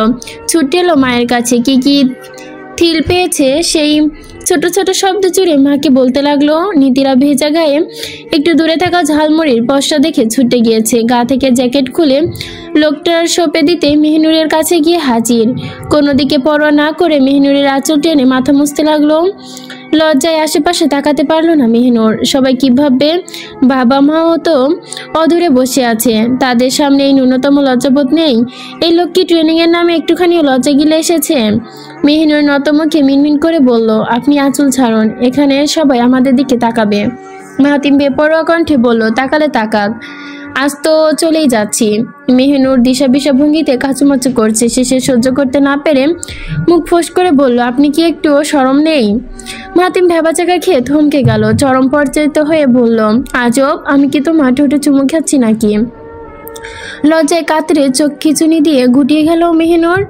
ছুটে এলো মায়ের কাছে। কি থিল পেয়েছে সেই ছোট ছোট শব্দ জুড়ে মাকে বলতে লাগলো। নীতিরা ভেজা গায়ে একটু দূরে থাকা ঝালমুড়ির পশটা দেখে ছুটে গিয়েছে। গা থেকে জ্যাকেট খুলে লোকটার সঁপে দিতে মেহিনুরের কাছে গিয়ে হাজির। কোনো দিকে পরোয়া না করে মেহিনুরের আঁচল টেনে মাথা মুছতে লাগলো। লজ্জায় আশেপাশে তাকাতে পারলো না মেহিনুর। সবাই কি ভাববে? বাবা মাও তো অধরে বসে আছে, তাদের সামনে এই ন্যূনতম লজ্জাবোধ নেই। এই লোক কি ট্রেনিংয়ের নামে একটুখানিও লজ্জা গিলে এসেছে? মেহিনুর নতমুখে মিনমিন করে বলল, আপনি আঁচল ছাড়ুন, এখানে সবাই আমাদের দিকে তাকাবে। মাহাতিম বেপরোয়া কণ্ঠে বলল, তাকালে তাকাক, আজ তো চলেই যাচ্ছি। মেহিনুর দিশা বিশা ভঙ্গিতে কাচুমাচু করছে। শেষে সহ্য করতে না পেরে মুখ ফোঁস করে বলল, আপনি কি একটুও শরম নেই? মাহাতিম ভেবাচাকা খেয়ে থমকে গেল। চরম পর্যায়িত হয়ে বলল, আজব, আমি কি তোমার ঠোঁটে চুমু খাচ্ছি নাকি? লজ্জায় কাতরে চোখ খিচুনি দিয়ে গুটিয়ে গেল মেহিনুর।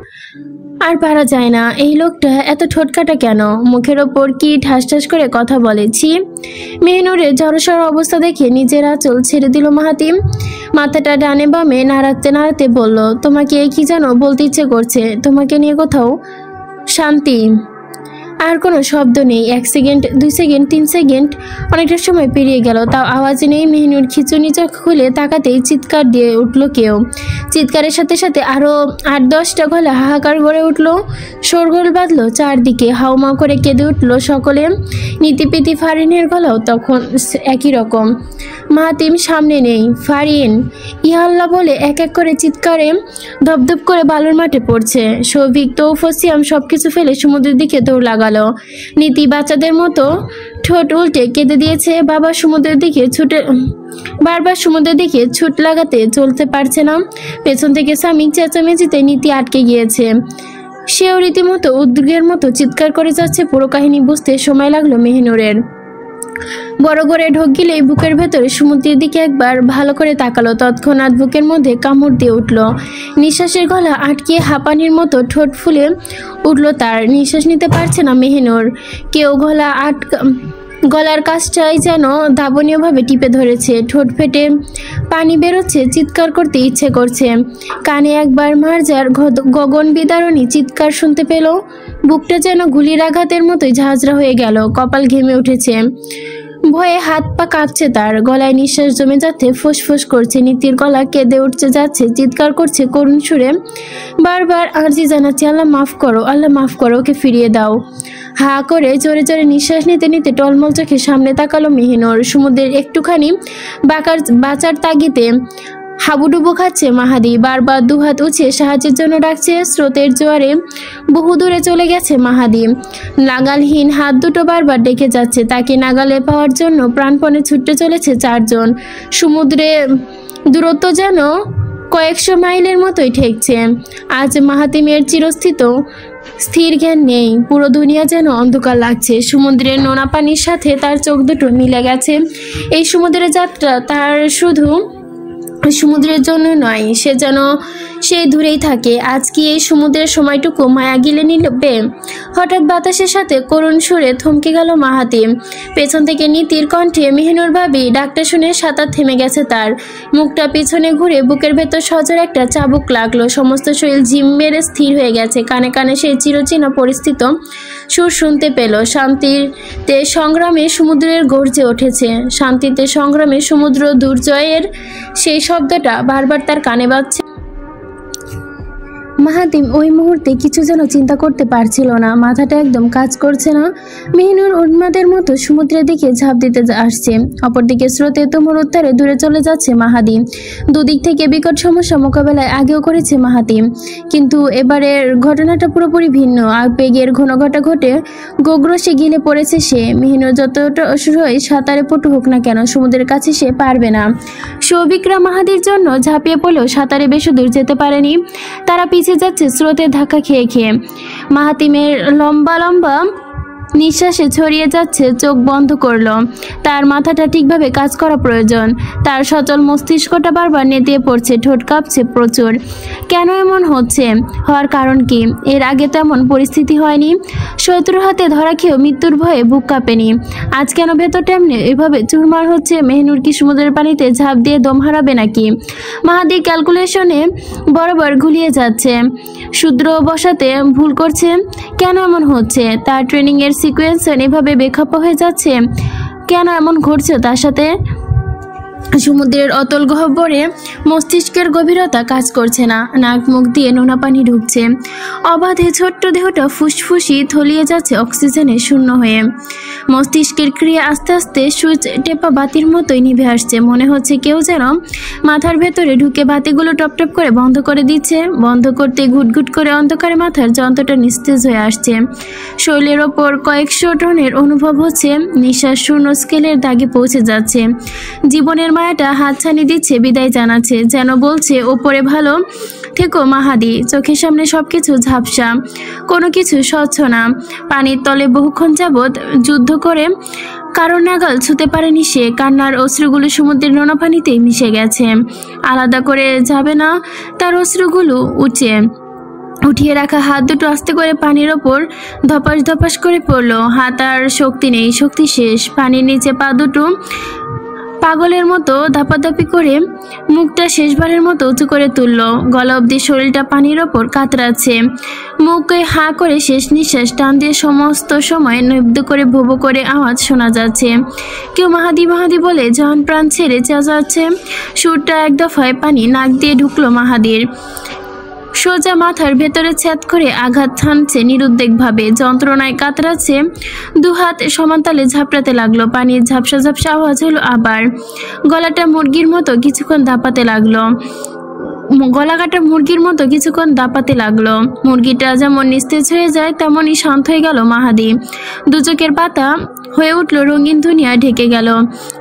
আর পারা যায় না, এই লোকটা এত ঠোঁটকাটা কেন? মুখের ওপর কি ঠাস ঠাস করে কথা বলেছি? মেহিনুরের জড়সড় অবস্থা দেখে নিজের আঁচল ছেড়ে দিল মাহাতিম। মাথাটা ডানে বামে নাড়াতে নাড়াতে বলল, তোমাকে কি যেন বলতে ইচ্ছে করছে, তোমাকে নিয়ে কোথাও শান্তি। আর কোনো শব্দ নেই। 1 সেকেন্ড, 2 সেকেন্ড, 3 সেকেন্ড, অনেকটা সময় পেরিয়ে গেল, তাও আওয়াজ নেই। মেহিনুর খিচুনি চোখ খুলে তাকাতেই চিৎকার দিয়ে উঠল কেউ। চিৎকারের সাথে সাথে আরও 8-10টা গলা হাহাকার গড়ে উঠল। শোরগোল বাঁধল চারদিকে। হাউমাউ করে কেঁদে উঠল সকলে। নীতিপীতি ফারিনের গলাও তখন একই রকম। মাহাতিম সামনে নেই। ফারিন, ইয়া আল্লাহ বলে এক এক করে চিৎকারে ধপধপ করে বালুর মাঠে পড়ছে। সৌভিক, তৌফসিয়াম সবকিছু ফেলে সমুদ্রের দিকে দৌড় লাগালো। নীতি বাচ্চাদের মতো ঠোঁট উল্টে কেঁদে দিয়েছে। বারবার সমুদ্রের দিকে ছুট লাগাতে চলতে পারছে না। পেছন থেকে সামিক চেঁচামেচিতে নীতি আটকে গিয়েছে। সেও রীতিমতো উদ্বেগের মতো চিৎকার করে যাচ্ছে। পুরো কাহিনী বুঝতে সময় লাগলো মেহিনুরের। বড় করে ঢোক গিলেই বুকের ভেতরে সমুদ্রের দিকে একবার ভালো করে তাকালো। তৎক্ষণাৎ বুকের মধ্যে কামড় দিয়ে উঠল। নিঃশ্বাসের গলা আটকিয়ে হাঁপানির মতো ঠোঁট ফুলে উঠল তার। নিঃশ্বাস নিতে পারছে না মেহিনুর। কেউ গলার কাছটাই যেন দাবনীয়ভাবে টিপে ধরেছে। ঠোঁট ফেটে পানি বেরোচ্ছে। চিৎকার করতে ইচ্ছে করছে। কানে একবার মার্জার গগন বিদারণী চিৎকার শুনতে পেল। বুকটা যেন গুলির আঘাতের মতোই ঝাঁঝরা হয়ে গেল। কপাল ঘেমে উঠেছে। ভয়ে হাত পা কাঁপছে তার। গলায় নিঃশ্বাস জমে যাচ্ছে। ফুসফুস করছে। নীতির গলা কেঁদে উঠছে যাচ্ছে। চিৎকার করছে করুণ সুরে। বারবার আর্জি জানাচ্ছে, আল্লাহ মাফ করো, আল্লাহ মাফ করো, ওকে ফিরিয়ে দাও। হা করে জোরে জোরে নিঃশ্বাস নিতে নিতে টলমল চোখে সামনে তাকালো মেহিনুর। সমুদ্রের একটুখানি বাঁচার তাগিদে হাবুডুবু খাচ্ছে মাহাদি। বারবার দুহাত উঁচিয়ে সাহায্যের জন্য ডাকছে। স্রোতের জোয়ারে বহু দূরে চলে গেছে মাহাদি। নাগালহীন হাত দুটো বারবার ডেকে যাচ্ছে। তাকে নাগালে পাওয়ার জন্য প্রাণপণে ছুটতে চলেছে 4 জন। সমুদ্রে দূরত্ব যেন কয়েকশো মাইলের মতোই ঠেকছে। আজ মাহাতিমের স্থির জ্ঞান নেই। পুরো দুনিয়া যেন অন্ধকার লাগছে। সমুদ্রের নোনা পানির সাথে তার চোখ দুটো মিলে গেছে। এই সমুদ্রের যাত্রা তার শুধু সমুদ্রের জন্য নয়, সে যেন সেই দূরেই থাকে। আজ কি এই সমুদ্রের সময়টুকু মায়া গিলে নিবে? হঠাৎ বাতাসের সাথে করুণ সুরে থমকে গেল মাহাতি। পেছন থেকে নীতির কণ্ঠে মেহনুর ভাবি ডাকটা শুনে সাঁতার থেমে গেছে তার। মুখটা পিছনে ঘুরে বুকের ভেতর সজোর একটা চাবুক লাগলো। সমস্ত শরীর ঝিম মেরে স্থির হয়ে গেছে। কানে কানে সেই চিরচেনা পরিস্থিত সুর শুনতে পেল। শান্তিতে সংগ্রামে সমুদ্রের গর্জে উঠেছে। শান্তিতে সংগ্রামে সমুদ্র দুর্জয়ের সেই শব্দটা বারবার তার কানে বাজছে। মাহাতিম ওই মুহূর্তে কিছু যেন চিন্তা করতে পারছিল না। মাথাটা একদম কাজ করছে না। মেহনুর উন্মাদের মতো সমুদ্রের দিকে ঝাঁপ দিতে আসছে। অপরদিকে স্রোতে তুমুল উত্তারে দূরে চলে যাচ্ছে মাহাদি। দুদিক থেকে বিকট সমস্যা মোকাবেলায় আগেও করেছে মাহাতি, কিন্তু এবারের ঘটনাটা পুরোপুরি ভিন্ন। আবেগের ঘনঘটা ঘটে গোগ্রসে গিলে পড়েছে সে। মেহনুর যতটা অসুরই সাঁতারে পটু হোক না কেন, সমুদ্রের কাছে সে পারবে না। সৌভিকরা মাহাদির জন্য ঝাঁপিয়ে পড়লেও সাঁতারে বেশি দূর যেতে পারেনি। তারা পিছিয়ে যাচ্ছে স্রোতের ধাক্কা খেয়ে খেয়ে। মাহাতিমের লম্বা লম্বা নিঃশ্বাসে ছড়িয়ে যাচ্ছে। চোখ বন্ধ করলো। তার মাথাটা ঠিকভাবে কাজ করা প্রয়োজন। তার সচল মস্তিষ্কটা বারবার নেতিয়ে পড়ছে, ঠোঁট কাঁপছে প্রচুর। কেন এমন হচ্ছে? হওয়ার কারণ কি? এর আগে তেমন পরিস্থিতি হয়নি। শত্রুর হাতে ধরা খেয়েও মৃত্যুর ভয়ে বুক কাঁপেনি। আজ কেন ভেতরটা এমনি এভাবে চুরমার হচ্ছে? মেহনুর কি সমুদ্রের পানিতে ঝাঁপ দিয়ে দম হারাবে নাকি? মাহাদি ক্যালকুলেশনে বরাবর ঘুলিয়ে যাচ্ছে। সূত্র বসাতে ভুল করছে। কেন এমন হচ্ছে? তার ট্রেনিংয়ের সিকোয়েন্সন এভাবে বেখাপ্পা হয়ে যাচ্ছে। কেন এমন ঘটছে তার সাথে? সমুদ্রের অতল গহ্বরে মস্তিষ্কের গভীরতা কাজ করছে না। নাক মুখ দিয়ে নোনা পানি ঢুকছে অবাধে। ছোট্ট দেহটা ফুসফুসি থলিয়ে যাচ্ছে অক্সিজেনে শূন্য হয়ে। মস্তিষ্কের ক্রিয়া আস্তে আস্তে সুইচ টেপা বাতির মতোই নিভে আসছে। মনে হচ্ছে কেউ যেন মাথার ভেতরে ঢুকে বাতিগুলো টপটপ করে বন্ধ করে দিচ্ছে। বন্ধ করতে ঘুটঘুট করে অন্ধকারে মাথার যন্ত্রটা নিস্তেজ হয়ে আসছে। শরীরের ওপর কয়েকশো টনের অনুভব হচ্ছে। নিঃশ্বাস শূন্য স্কেলের দাগে পৌঁছে যাচ্ছে। জীবনের মায়াটা হাতছানি দিচ্ছে, বিদায় জানাচ্ছে, যেন বলছে ওপরে ভালো থেকো মাহাদি। চোখের সামনে সবকিছু ঝাপসা, কোনো কিছু স্বচ্ছ না। পানির তলে বহুক্ষণ যাবৎ যুদ্ধ করে কারো নাগাল ছুতে পারেনি সে। কান্নার অশ্রুগুলো সমুদ্রের নোনা পানিতেই মিশে গেছে। আলাদা করে যাবে না তার অশ্রুগুলো। উঠিয়ে রাখা হাত দুটো আস্তে করে পানির ওপর ধপাস ধপাস করে পড়লো। হাত আর শক্তি নেই, শক্তি শেষ। পানির নিচে পা দুটো পাগলের মতো ধাপাধাপি করে মুখটা শেষবারের মতো উঁচু করে তুলল। গলা অবধি শরীরটা পানির ওপর কাতরাচ্ছে। মুখে হাঁ করে শেষ নিঃশ্বাস টান দিয়ে সমস্ত সময় নিব্ধ করে ভোবো করে আওয়াজ শোনা যাচ্ছে। কেউ মাহাদি মাহাদি বলে জান প্রাণ ছেড়ে চেঁচাচ্ছে। সুরটা এক দফায় পানি নাক দিয়ে ঢুকলো মাহাদির। সোজা মাথার ভেতরে ছ্যাদ করে আঘাত হানছে নিরুদ্বেগভাবে। যন্ত্রণায় কাতরাচ্ছে। দুহাত সমানতালে ঝাপড়াতে লাগলো। পানির ঝাপসা ঝাপসা আওয়াজ হলো আবার। গলাটা মুরগির মতো কিছুক্ষণ দাপাতে লাগলো। গলাকাটা মুরগির মতো কিছুক্ষণ দাপাতে লাগলো। মুরগিটা যেমন নিস্তেজ হয়ে যায় তেমনই শান্ত হয়ে গেল মাহাদি। দু চোখের পাতা হয়ে উঠল রঙিন দুনিয়া ঢেকে গেল।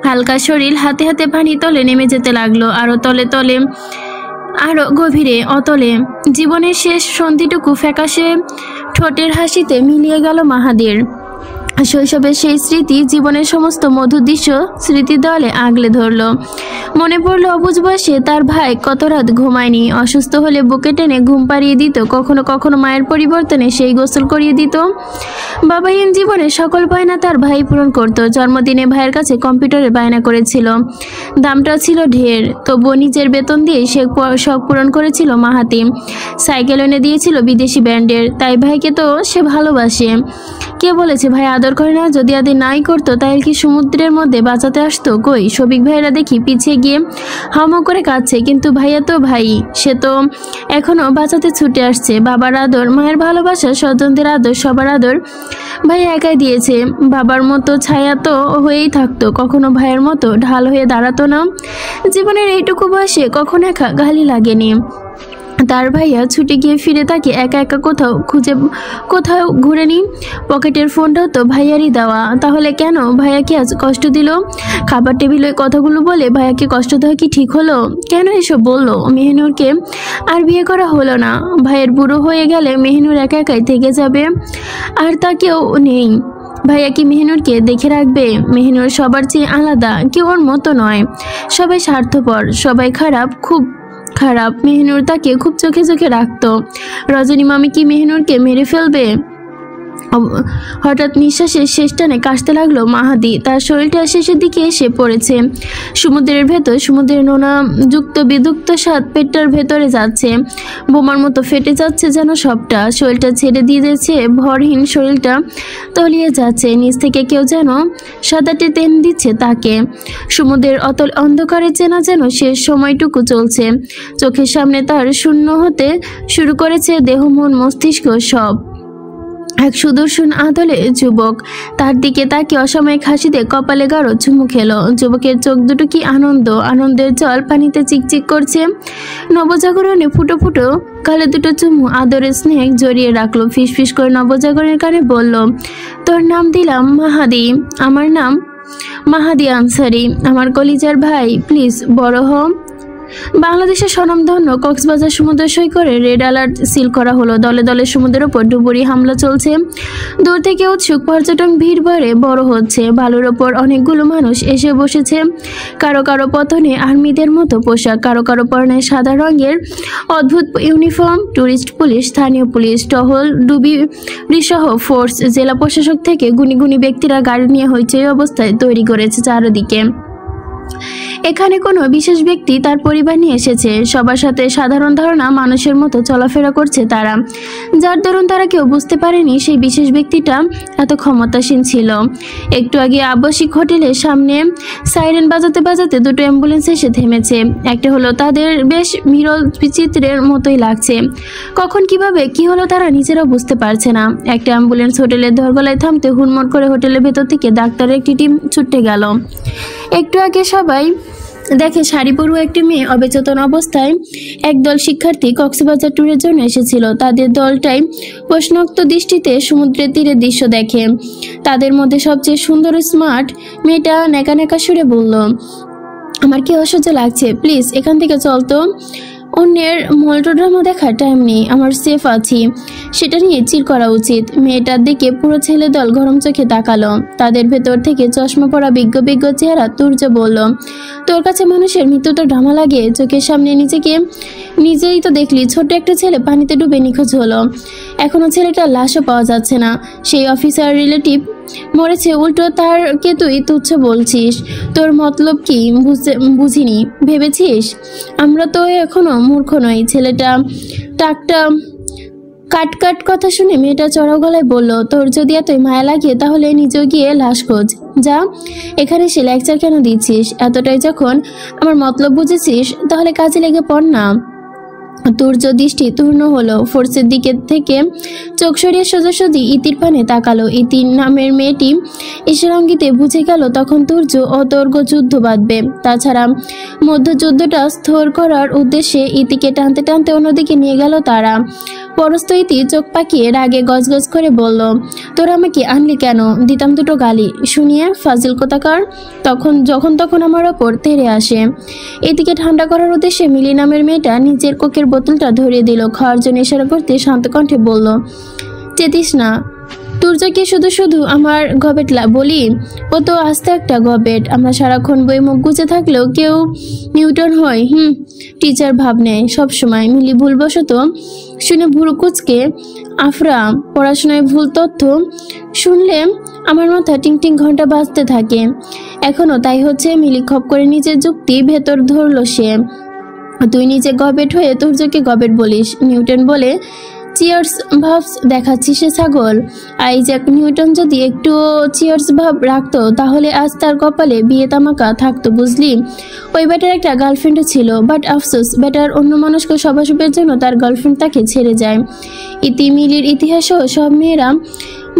হালকা শরীর হাতে হাতে পানি তলে নেমে যেতে লাগলো। আরো তলে তলে, আরো গভীরে, অতলে। জীবনের শেষ সন্ধিটুকু ফ্যাকাশে ঠোঁটের হাসিতে মিলিয়ে গেল মাহাদির। শৈশবের সেই স্মৃতি, জীবনের সমস্ত মধুর দৃশ্য স্মৃতি দলে আগলে ধরল। মনে পড়ল অবুঝ বয়সে তার ভাই কত রাত ঘুমায়নি। অসুস্থ হলে বুকে টেনে ঘুম পাড়িয়ে দিত। কখনো কখনো মায়ের পরিবর্তনে সেই গোসল করিয়ে দিত। বাবাহীন জীবনে সকল বায়না তার ভাই পূরণ করত। জন্মদিনে ভাইয়ের কাছে কম্পিউটারের বায়না করেছিল। দামটা ছিল ঢের, তবুও নিজের বেতন দিয়ে সে শখ পূরণ করেছিল মাহাতি। সাইকেল এনে দিয়েছিল বিদেশি ব্র্যান্ডের। তাই ভাইকে তো সে ভালোবাসে। কে বলেছে ভাই আদর করে না? যদি আদর নাই করতো তাহলে কি সমুদ্রের মধ্যে বাঁচাতে আসতো? কই, সবিক ভাইয়েরা দেখি পিছিয়ে গিয়ে হামো করে কাঁদছে, কিন্তু ভাইয়া তো ভাই, সে তো এখনো বাঁচাতে ছুটে আসছে। বাবার আদর, মায়ের ভালোবাসা, স্বজনদের আদর, সবার আদর ভাইয়া একাই দিয়েছে। বাবার মতো ছায়া তো হয়েই থাকতো, কখনো ভাইয়ের মতো ঢাল হয়ে দাঁড়াতো না। জীবনের এইটুকু বয়সে কখনো একা গালি লাগেনি তার। ভাইয়া ছুটে গিয়ে ফিরে তাকে একা একা কোথাও ঘুরেনি। পকেটের ফোনটাও তো ভাইয়ারই দেওয়া। তাহলে কেন ভাইয়াকে আজ কষ্ট দিল? খাবার টেবিলে কথাগুলো বলে ভাইয়াকে কষ্ট দেওয়া কি ঠিক হলো? কেন এসব বললো? মেহনুরকে আর বিয়ে করা হলো না। ভাইয়ের বুড়ো হয়ে গেলে মেহনুর একা একাই থেকে যাবে, আর তা কেউ নেই। ভাইয়া কি মেহনুরকে দেখে রাখবে? মেহনুর সবার চেয়ে আলাদা, কেউ ওর মতো নয়। সবাই স্বার্থপর, সবাই খারাপ, খুব খারাপ। মেহনুর তাকে খুব চোখে চোখে রাখতো। রজনী মামি কি মেহনুরকে মেরে ফেলবে? হঠাৎ নিঃশ্বাসের শেষ টানে কাশতে লাগলো মাহাদি। তার শরীরটা শেষের দিকে এসে পড়েছে। সমুদ্রের ভেতর সমুদ্রের নোনা যুক্ত বিদুক্ত স্বাদ পেটটার ভেতরে যাচ্ছে, বোমার মতো ফেটে যাচ্ছে যেন সবটা। শরীরটা ছেড়ে দিয়ে যাচ্ছে, ভরহীন শরীরটা তলিয়ে যাচ্ছে। নিচ থেকে কেউ যেন সাদাটে টেন দিচ্ছে তাকে। সমুদ্রের অতল অন্ধকারে চেনা যেন শেষ সময়টুকু চলছে। চোখের সামনে তার শূন্য হতে শুরু করেছে দেহ, মন, মস্তিষ্ক সব। এক সুদর্শন আদলে যুবক তার দিকে তাকে অসাময়িক হাসিতে কপালে গাঢ় চুমু খেলো। যুবকের চোখ দুটো কি আনন্দ, আনন্দের জল পানিতে চিকচিক করছে। নবজাগরণে ফুটো ফুটো গালে দুটো চুমু আদরের স্নেহ জড়িয়ে রাখলো। ফিসফিস করে নবজাগরণের কানে বলল, তোর নাম দিলাম মাহাদি। আমার নাম মাহাদি আনসারি। আমার কলিজার ভাই, প্লিজ বড় হ। বাংলাদেশের স্বনামধন্য কক্সবাজার সমুদ্র সৈকতে রেড অ্যালার্ট সিল করা হলো। দলে দলে সমুদ্রের ওপর ডুবুরি হামলা চলছে। দূর থেকে উৎসুক পর্যটন ভিড় বাড়ে বড় হচ্ছে। বালুর ওপর অনেকগুলো মানুষ এসে বসেছে। কারো কারো পতনে আর্মিদের মতো পোশাক, কারো কারো পরনে সাদা রঙের অদ্ভুত ইউনিফর্ম। টুরিস্ট পুলিশ, স্থানীয় পুলিশ, টহল, ডুবি সহ ফোর্স, জেলা প্রশাসক থেকে গুণী গুণী ব্যক্তিরা গাড়ি নিয়ে হইচই অবস্থায় তৈরি করেছে চারদিকে। এখানে কোনো বিশেষ ব্যক্তি তার পরিবার নিয়ে এসেছে। সবার সাথে সাধারণ ধারণা মানুষের মতো চলাফেরা করছে তারা, যার দরুন তারা কেউ বুঝতে পারেনি সেই বিশেষ ব্যক্তিটা এত ক্ষমতাসীন ছিল। একটু আগে আবাসিক হোটেলের সামনে সাইরেন বাজাতে বাজাতে দুটো অ্যাম্বুলেন্স এসে থেমেছে। একটা হলো তাদের বেশ বিরল বিচিত্রের মতোই লাগছে। কখন কিভাবে কি হলো তারা নিজেরাও বুঝতে পারছে না। একটা অ্যাম্বুলেন্স হোটেলের দরগলায় থামতে হুড়মুড় করে হোটেলের ভেতর থেকে ডাক্তারের একটি টিম ছুটে গেল। একটু আগে সবাই দেখে শাড়ি পরুয়া একটি মেয়ে অচেতন অবস্থায় একদল শিক্ষার্থী কক্সবাজার ট্যুরের জন্য এসেছিল। তাদের দলটাই প্রশ্নোক্ত দৃষ্টিতে সমুদ্রের তীরের দৃশ্য দেখে। তাদের মধ্যে সবচেয়ে সুন্দর স্মার্ট মেয়েটা নেকা নেকা সুরে বলল, আমার কি অসহ্য লাগছে, প্লিজ এখান থেকে চল তো। অন্যের মল্টোড্রামা দেখার টাইম নেই, আমার সেফ আছি, সেটা নিয়ে চিল করা উচিত। মেয়েটার দিকে পুরো ছেলে দল গরম চোখে তাকালো। তাদের ভেতর থেকে চশমা পরা বিজ্ঞ বিজ্ঞ চেহারা তুর্য বলল, তোর কাছে মানুষের মৃত্যু তো ড্রামা লাগে? চোখের সামনে নিজেই তো দেখলি, ছোট্ট একটা ছেলে পানিতে ডুবে নিখোঁজ হলো। এখনো ছেলেটার লাশও পাওয়া যাচ্ছে না। সেই অফিসার রিলেটিভ মরেছে, উল্টো তারকে তুই তুচ্ছ বলছিস। তোর মতলব কি বুঝিনি ভেবেছিস? আমরা তো এখনো মূর্খ নই। ছেলেটা টাকটা কাট কথা শুনে মেয়েটা চড়াও গলায় বলল, তোর যদি এতই মায়া লাগে তাহলে নিজেও গিয়ে লাশ খোঁজ যা। এখানে সে লেকচার কেন দিচ্ছিস? এতটাই যখন আমার মতলব বুঝেছিস তাহলে কাজে লেগে পড় না। তুর্য দৃষ্টি তূর্ণ হলো। ফোর্সের দিকে থেকে চোখ সরিয়ে সোজাসুজি ইতির পানে তাকালো। ইতির নামের মেয়েটি ইশারাঙ্গিতে বুঝে গেল তখন তুর্য অতর্ক যুদ্ধ বাঁধবে। তাছাড়া মধ্যযুদ্ধটা স্থির করার উদ্দেশ্যে ইতিকে টানতে টানতে অন্যদিকে নিয়ে গেল তারা। পরস্ত ইতি চোখ পাকিয়ে রাগে গজগজ করে বলল, তোরা আমাকে আনলি কেন? দিতাম দুটো গালি শুনিয়ে, ফাজিল কোথাকার। যখন তখন আমার ওপর তেড়ে আসে। এদিকে ঠান্ডা করার উদ্দেশ্যে মিলি নামের মেয়েটা নিজের কোকের বোতলটা ধরিয়ে দিল। খাওয়ার জন্য ইশারা করতে শান্ত কণ্ঠে বলল, চেতিস না, তুর্যকে শুধু শুধু আমার গবেট বলি? ও তো আস্তে একটা গবেট। আমরা সারাক্ষণ বই মুখ গুজে থাকলেও কেউ নিউটন হয়। টিচার ভাব নেয় সবসময়। মিলি ভুলবশত শুনে ভুরু কুচকে আফরা পড়াশোনায় ভুল তথ্য শুনলে আমার মাথা টিং টিং ঘন্টা বাজতে থাকে। এখনো তাই হচ্ছে। মিলি খপ করে নিজের যুক্তি ভেতর ধরল সে। তুই নিজে গবেট হয়ে তুর্যকে গবেট বলিস? নিউটন বলে চিয়ার্স ভাবস দেখাচ্ছিস সে ছাগল। আইজ্যাক নিউটন যদি একটু চিয়ার্স ভাব রাখতো তাহলে আজ তার কপালে বিয়ে তামাকা থাকতো, বুঝলি? ওই বেটার একটা গার্লফ্রেন্ডও ছিল, বাট আফসোস বেটার অন্য মানুষকে সবাসবের জন্য তার গার্লফ্রেন্ড তাকে ছেড়ে যায়। ইতি, মিলির ইতিহাসও সব মেয়েরা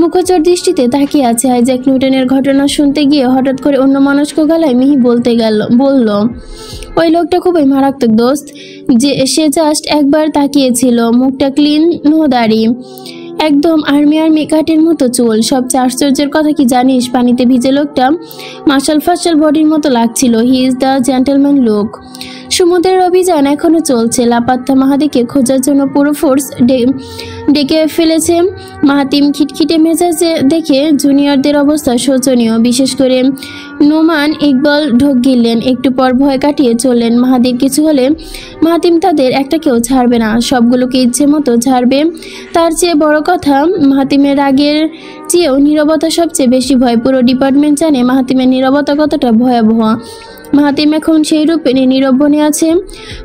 মুখচর দৃষ্টিতে তাকিয়ে আছে। আইজ্যাক নিউটনের ঘটনা শুনতে গিয়ে হঠাৎ করে অন্য মানুষকে গলায় মিহি বলল, ওই লোকটা খুবই মারাত্মক দোস্ত। যে সে জাস্ট একবার তাকিয়েছিল, মুখটা ক্লিন, নো দাড়ি, একদম আর্মি কাটের মতো চুল। সবচেয়ে আশ্চর্যের কথা কি জানিস? পানিতে ভিজে লোকটা মার্শাল ফার্শাল বডির মতো লাগছিল। He is the gentleman look. সমুদ্রের অভিযান এখনো চলছে। লাপাত্তা মাহাদিকে খোঁজার জন্য পুরো ফোর্স ডেকে ফেলেছে। মাহাতিম খিটখিটে মেজাজে দেখে জুনিয়রদের অবস্থা শোচনীয়। বিশেষ করে নোমান ইকবাল ঢোক গিললেন। একটু পর ভয় কাটিয়ে চললেন। মাহাদির কিছু হলে মাহাতিম তাদের একটাকেও ছাড়বে না, সবগুলোকে ইচ্ছে মতো ছাড়বে। তার চেয়ে বড় কথা, মাহাতিমের রাগের চেয়েও নীরবতা সবচেয়ে বেশি ভয়। পুরো ডিপার্টমেন্ট জানে মাহাতিমের নীরবতা কতটা ভয়াবহ। মাহাতিম এখন সেই রূপে নীরব বনে আছে।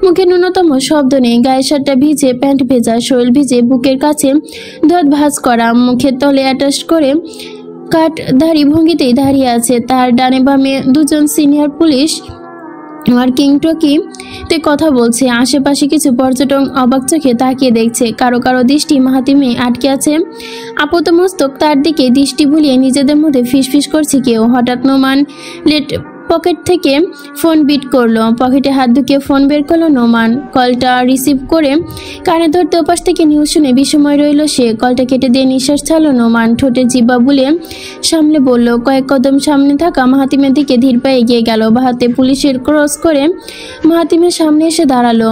মুখে ন্যূনতম শব্দ নেই। গায়ের শার্টটা ভিজে, প্যান্ট ভেজা, শরীর ভিজে, বুকের কাছে ধোঁত ভাঁজ করা, মুখের তলে অ্যাটাচ করে কাঠধারী ভঙ্গিতেই দাঁড়িয়ে আছে। তার ডানে বামে দুজন সিনিয়র পুলিশ ওয়ার্কিং টকিতে কথা বলছে। আশেপাশে কিছু পর্যটক অবাক চোখে তাকিয়ে দেখছে। কারো কারো দৃষ্টি মাহাতিমে আটকে আছে। আপাতমস্তক তার দিকে দৃষ্টি বুলিয়ে নিজেদের মধ্যে ফিসফিস করছে কেউ। হঠাৎ নোমান পকেট থেকে ফোন বিট করলো। পকেটে হাত ঢুকিয়ে ফোন বের করলো নোমান। কলটা রিসিভ করে কানে ধরতে ওপাশ থেকে নিউজ শুনে বিস্ময় রইল সে। কলটা কেটে দিয়ে নিঃশ্বাস ছাড়লো নোমান। ঠোঁটে জিহ্বা বুলে সামলে বলল। কয়েক কদম সামনে থাকা মাহাতিমের দিকে ধীর পায়ে এগিয়ে গেল। বাহাতে পুলিশের ক্রস করে মাহাতিমের সামনে এসে দাঁড়ালো।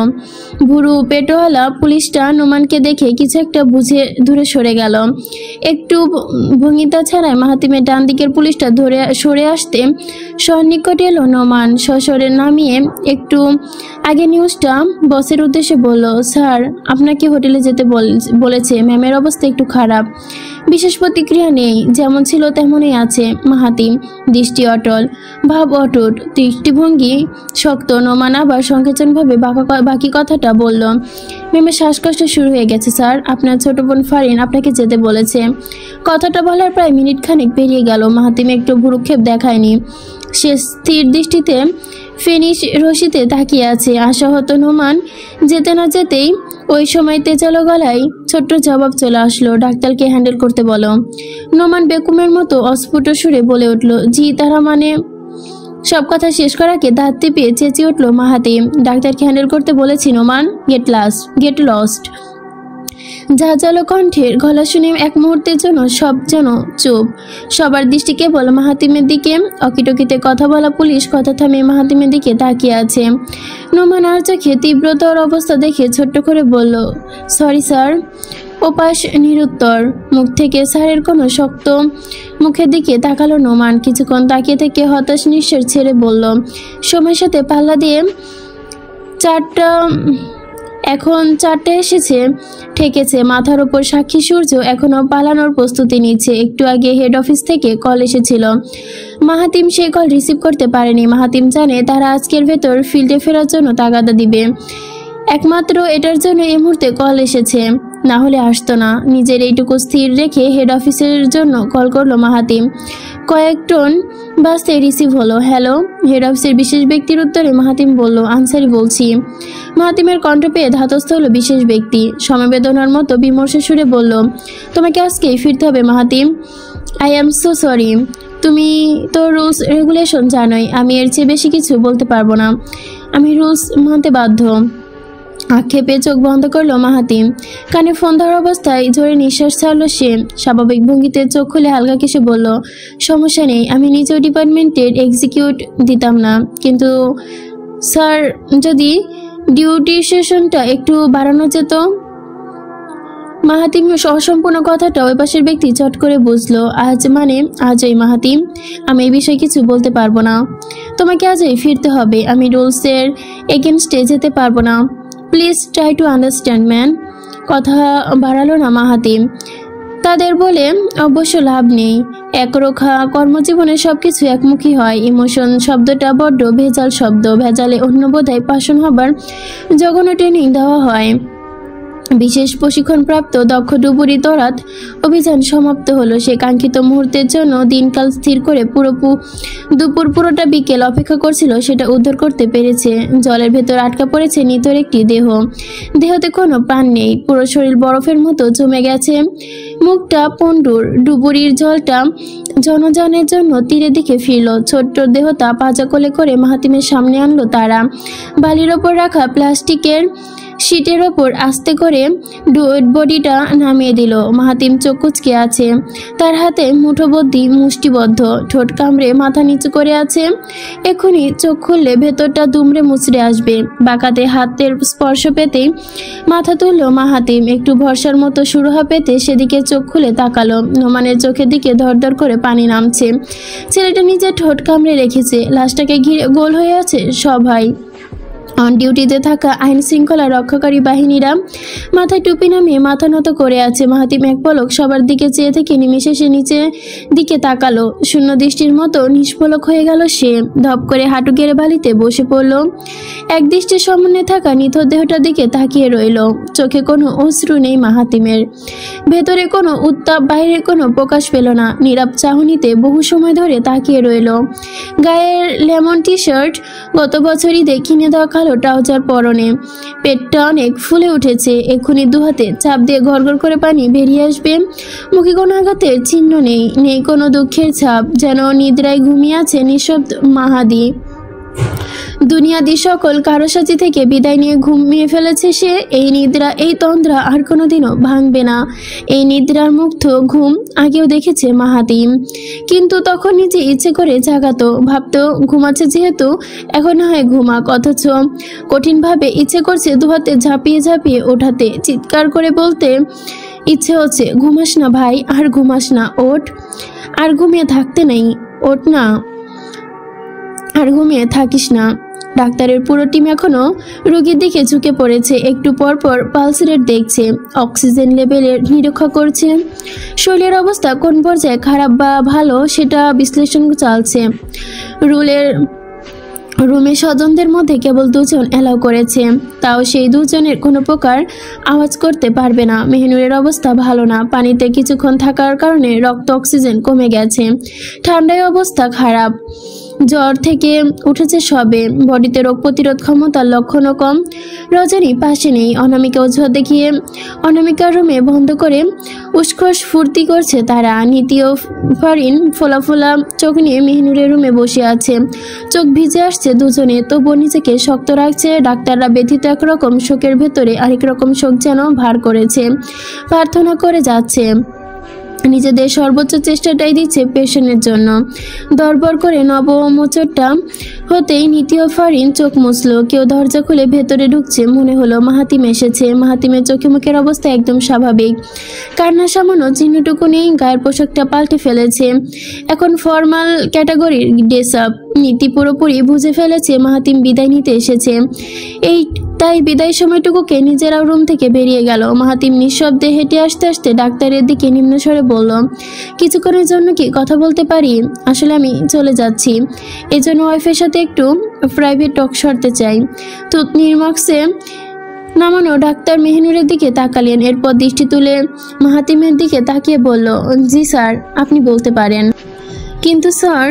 ভুরু পেটোয়ালা পুলিশটা নোমানকে দেখে কিছু একটা বুঝে দূরে সরে গেল। একটু ভঙ্গিতা ছাড়াই মাহাতিমের ডান দিকের পুলিশটা সরে আসতে সন্নিকটে এলো নোমান। সশরে নামিয়ে একটু আগে নিউজটা বসের উদ্দেশ্যে বলল, স্যার আপনাকে হোটেলে যেতে বলেছে। ম্যামের অবস্থা একটু খারাপ। বিশেষ প্রতিক্রিয়া নেই, যেমন ছিল তেমনই আছে। মাহাতিম দৃষ্টি অটল, ভাব অটুট, দৃষ্টিভঙ্গি শক্ত। নোমান আবার সংকোচনভাবে বাকি কথাটা বলল, ম্যামের শ্বাসকষ্ট শুরু হয়ে গেছে স্যার। আপনার ছোট বোন ফারিন আপনাকে যেতে বলেছে। কথাটা বলার প্রায় মিনিট খানেক পেরিয়ে গেল। মাহাতিম একটু ভ্রুক্ষেপ দেখায়নি। সে স্থির দৃষ্টিতে ফেনিশ রশিতে তাকিয়ে আছে। আশাহত নোমান যেতে না যেতেই ওই সময় তেজালো গলায় ছোট্ট জবাব চলে আসলো, ডাক্তারকে হ্যান্ডেল করতে বলো। নোমান বেকুমের মতো অস্ফুট সুরে বলে উঠল, জি তারা মানে। সব কথা শেষ করাকে দাঁত টিপিয়ে চেঁচিয়ে উঠল মাহাতিম, ডাক্তারকে হ্যান্ডেল করতে বলেছি নোমান। Get lost. ঝাঁঝালো কণ্ঠের গলা শুনে এক মুহূর্তের জন্য সব যেন চুপ। সবার দৃষ্টি কেবল মাহাতিমের দিকে। অকিটকিতে কথা বলা পুলিশ কথা থামিয়ে মাহাতিমের দিকে তাকিয়ে আছে। নোমান আর চোখে তীব্রতর অবস্থা দেখে ছোট্ট করে বলল, সরি স্যার। ওপাশ নিরুত্তর। মুখ থেকে স্যারের কোনো শক্ত মুখের দিকে তাকালো নোমান। কিছুক্ষণ তাকিয়ে থেকে হতাশ নিঃশ্বাস ছেড়ে বলল, সময়ের সাথে পাল্লা দিয়ে এখন চারটে এসেছে, ঠেকেছে। মাথার ওপর সাক্ষী সূর্য এখনো পালানোর প্রস্তুতি নিচ্ছে। একটু আগে হেড অফিস থেকে কল এসেছিল। মাহাতিম সেই কল রিসিভ করতে পারেনি। মাহাতিম জানে তারা আজকের ভেতর ফিল্ডে ফেরার জন্য তাগাদা দিবে। একমাত্র এটার জন্য এই মুহূর্তে কল এসেছে, না হলে আসতো না। নিজের এইটুকু স্থির রেখে হেড অফিসের জন্য কল করলো মাহাতিম। কয়েক টোন বাসে রিসিভ হলো। হ্যালো। হেড অফিসের বিশেষ ব্যক্তির উত্তরে মাহাতিম বলল, আনসারি বলছি। মাহাতিমের কণ্ঠ পেয়ে ধাতস্থ হলো বিশেষ ব্যক্তি। সমবেদনার মতো বিমর্ষ সুরে বলল, তোমাকে আজকেই ফিরতে হবে Mahatim. I am so sorry. তুমি তো রুলস রেগুলেশন জানোই, আমি এর চেয়ে বেশি কিছু বলতে পারবো না। আমি রুলস মানতে বাধ্য। আক্ষেপে চোখ বন্ধ করলো মাহাতিম। কানে ফোন ধরা অবস্থায় জোরে নিঃশ্বাস ছাড়লো সে। স্বাভাবিক ভঙ্গিতে চোখ খুলে হালকা কেসে বলল, সমস্যা নেই, আমি নিজেও ডিপার্টমেন্টের এক্সিকিউট দিতাম না, কিন্তু স্যার যদি ডিউটি সেশনটা একটু বাড়ানো যেত। মাহাতিম অসম্পূর্ণ কথাটা ওই পাশের ব্যক্তি চট করে বুঝলো। আজই মাহাতিম, আমি এই বিষয়ে কিছু বলতে পারবো না। তোমাকে আজই ফিরতে হবে। আমি রুলসের এগেনস্টে যেতে পারবো না। Please try to understand man. কথা বাড়ালো না মাহাতিম। তাদের বলে অবশ্য লাভ নেই। একরোখা কর্মজীবনে সবকিছু একমুখী হয়। ইমোশন শব্দটা বড্ড ভেজাল শব্দ। ভেজালে অন্য বোধহয় পাষণ হবার জঘন্য ট্রেনিং দেওয়া হয়। বিশেষ প্রশিক্ষণপ্রাপ্ত দক্ষ ডুবুরি তরাত অভিযান সমাপ্ত হলো। সে কাঙ্ক্ষিত মুহূর্তের জন্য দিনকাল স্থির করে দুপুর পুরোটা বিকেল অপেক্ষা করছিল। সেটা উদ্ধার করতে পেরেছে। জলের ভেতর আটকা পড়েছে নিতর একটি দেহতে কোনো প্রাণ নেই। পুরো শরীর বরফের মতো জমে গেছে। মুখটা পণ্ডুর। ডুবুরির জলটা জনজনের জন্য তীরের দিকে ফিরল। ছোট্ট দেহটা পাজা কোলে করে মাহাতিমের সামনে আনলো তারা। বালির ওপর রাখা প্লাস্টিকের শীটের ওপর আস্তে করে ডেড বডিটা নামিয়ে দিল। মাহাতিম চোখ কুচকে আছে, তার হাতে মুঠোবদ্ধি মুষ্টিবদ্ধ, ঠোঁট কামড়ে মাথা নিচু করে আছে। এক্ষুনি চোখ খুললে ভেতরটা দুমড়ে মুচড়ে আসবে। বাঁকাতে হাতের স্পর্শ পেতেই মাথা তুলল মাহাতিম। একটু ভরসার মতো সুরাহা পেতে সেদিকে চোখ খুলে তাকালো। নোমানের চোখের দিকে ধরধর করে পানি নামছে। ছেলেটা নিজের ঠোঁট কামড়ে রেখেছে। লাশটাকে ঘিরে গোল হয়ে আছে সবাই। অন ডিউটিতে থাকা আইন শৃঙ্খলা রক্ষাকারী বাহিনীরা মাথায় টুপি নামিয়ে মাথা নত করে আছে। মাহাতিম এক পলক সবার দিকে চেয়ে থেকে নিমেষে নিচে দিকে তাকালো। শূন্য দৃষ্টির মতো নিষ্পলক হয়ে গেল সে। ধপ করে হাঁটু গেড়ে বালিতে বসে পড়ল। এক দৃষ্টির সামনে থাকা নিথর দেহটার দিকে তাকিয়ে রইল। চোখে কোনো অশ্রু নেই মাহাতিমের, ভেতরে কোনো উত্তাপ, বাইরে কোনো প্রকাশ পেল না। নীরব চাহনিতে বহু সময় ধরে তাকিয়ে রইল। গায়ের লেমন টি শার্ট, গত বছরই কিনে দেওয়া কালো ট্রাউজার পরনে, পেটটা অনেক ফুলে উঠেছে। এক্ষুনি দুহাতে চাপ দিয়ে গড়গড় করে পানি বেরিয়ে আসবে। মুখে কোনো আঘাতের চিহ্ন নেই, নেই কোনো দুঃখের ছাপ। যেন নিদ্রায় ঘুমিয়ে আছে নিঃশব্দ মাহাদি। দুনিয়াদি সকল কারসাজি থেকে বিদায় নিয়ে ঘুমিয়ে ফেলেছে সে। এই নিদ্রা, এই তন্দ্রা আর কোনোদিনও ভাঙবে না। এই নিদ্রার মুগ্ধ ঘুম আগেও দেখেছে মাহাতিম, কিন্তু তখন নিজে ইচ্ছে করে জাগাতো। ভাবতো ঘুমাচ্ছে যেহেতু এখন না হয় ঘুমাক, অথচ কঠিনভাবে ইচ্ছে করছে দুহাতে ঝাঁপিয়ে ঝাঁপিয়ে ওঠাতে, চিৎকার করে বলতে ইচ্ছে হচ্ছে, ঘুমাস না ভাই, আর ঘুমাস না, ওঠ। আর ঘুমিয়ে থাকতে নেই, ওঠ না, আর ঘুমিয়ে থাকিস না। ডাক্তারের পুরো টিম এখনো রোগীর দিকে ঝুঁকে পড়েছে। একটু পর পর পালস রেট দেখছে, অক্সিজেন লেভেলের নিরীক্ষা করছে। শরীরের অবস্থা কোন পর্যায়ে খারাপ বা ভালো সেটা বিশ্লেষণ চলছে। রুমে স্বজনদের মধ্যে কেবল দুজন অ্যালাউ করেছে, তাও সেই দুজনের কোনো প্রকার আওয়াজ করতে পারবে না। মেহনুরের অবস্থা ভালো না, পানিতে কিছুক্ষণ থাকার কারণে রক্ত অক্সিজেন কমে গেছে। ঠান্ডায় অবস্থা খারাপ, জ্বর থেকে উঠেছে সবে। বডিতে রোগ প্রতিরোধ ক্ষমতার লক্ষণও কম। রজনী পাশে নেই। অনামিকা অজুহাত দেখিয়ে অনামিকার রুমে বন্ধ করে উৎকর্ষ ফুর্তি করছে তারা। নীতি ও ফারিন ফোলা ফোলা চোখ নিয়ে মেহনুরের রুমে বসে আছে। চোখ ভিজে আসছে দুজনে, তবুও নিজেকে শক্ত রাখছে। ডাক্তাররা ব্যথিত একরকম শোকের ভেতরে আরেক রকম শোক যেন ভার করেছে, প্রার্থনা করে যাচ্ছে। নিজেদের সর্বোচ্চ চেষ্টাটাই দিচ্ছে পেশেন্টের জন্য। দরবার করে নবমোচরটা হতেই নীতি ও ফারিন চোখ মুছল। কেউ দরজা খুলে ভেতরে ঢুকছে, মনে হলো মাহাতিম এসেছে। মাহাতিমের চোখে মুখের অবস্থা একদম স্বাভাবিক, কান্না সামান্য চিহ্নটুকু নেই। গায়ের পোশাকটা পাল্টে ফেলেছে, এখন ফর্মাল ক্যাটাগরির ড্রেস আপ। নীতি পুরোপুরি বুঝে ফেলেছে মাহাতিম বিদায় নিতে এসেছে। তাই বিদায় সময়টুকুকে নিজেরাও রুম থেকে বেরিয়ে গেল। মাহাতিম নিঃশব্দে হেঁটে আসতে আসতে ডাক্তারের দিকে নিম্নস্বরে বলল, কিছুক্ষণের জন্য কি কথা বলতে পারি? আসলে আমি চলে যাচ্ছি, এজন্য ওয়াইফের সাথে একটু প্রাইভেট টক সারতে চাই। তো নির্মক্সে নামানো ডাক্তার মেহনুরের দিকে তাকালেন, এরপর দৃষ্টি তুলে মাহাতিমের দিকে তাকিয়ে বলল, জি স্যার, আপনি বলতে পারেন। কিন্তু স্যার,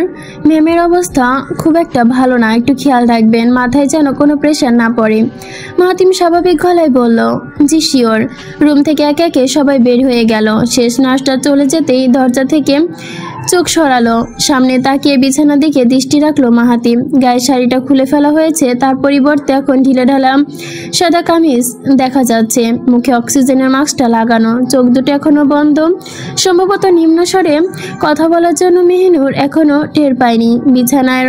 ম্যামের অবস্থা খুব একটা ভালো না, একটু খেয়াল রাখবেন, মাথায় যেন কোনো প্রেশার না পড়ে। মাহাতিম স্বাভাবিক গলায় বলল, জি শিওর। রুম থেকে একে একে সবাই বের হয়ে গেল। শেষ নার্সটা চলে যেতেই দরজা থেকে চোখ সরালো। সামনে তাকিয়ে বিছানা দিকে দৃষ্টি রাখলো মাহাতিম। গায়ের শাড়িটা খুলে ফেলা হয়েছে, তার পরিবর্তে এখন ঢিলেঢালা সাদা কামিজ দেখা যাচ্ছে। মুখে অক্সিজেনের মাস্কটা লাগানো, চোখ দুটো এখনো বন্ধ। সম্ভবত নিম্নস্বরে কথা বলার জন্য মেহনুর এখনো টের পায়নি। বিছানার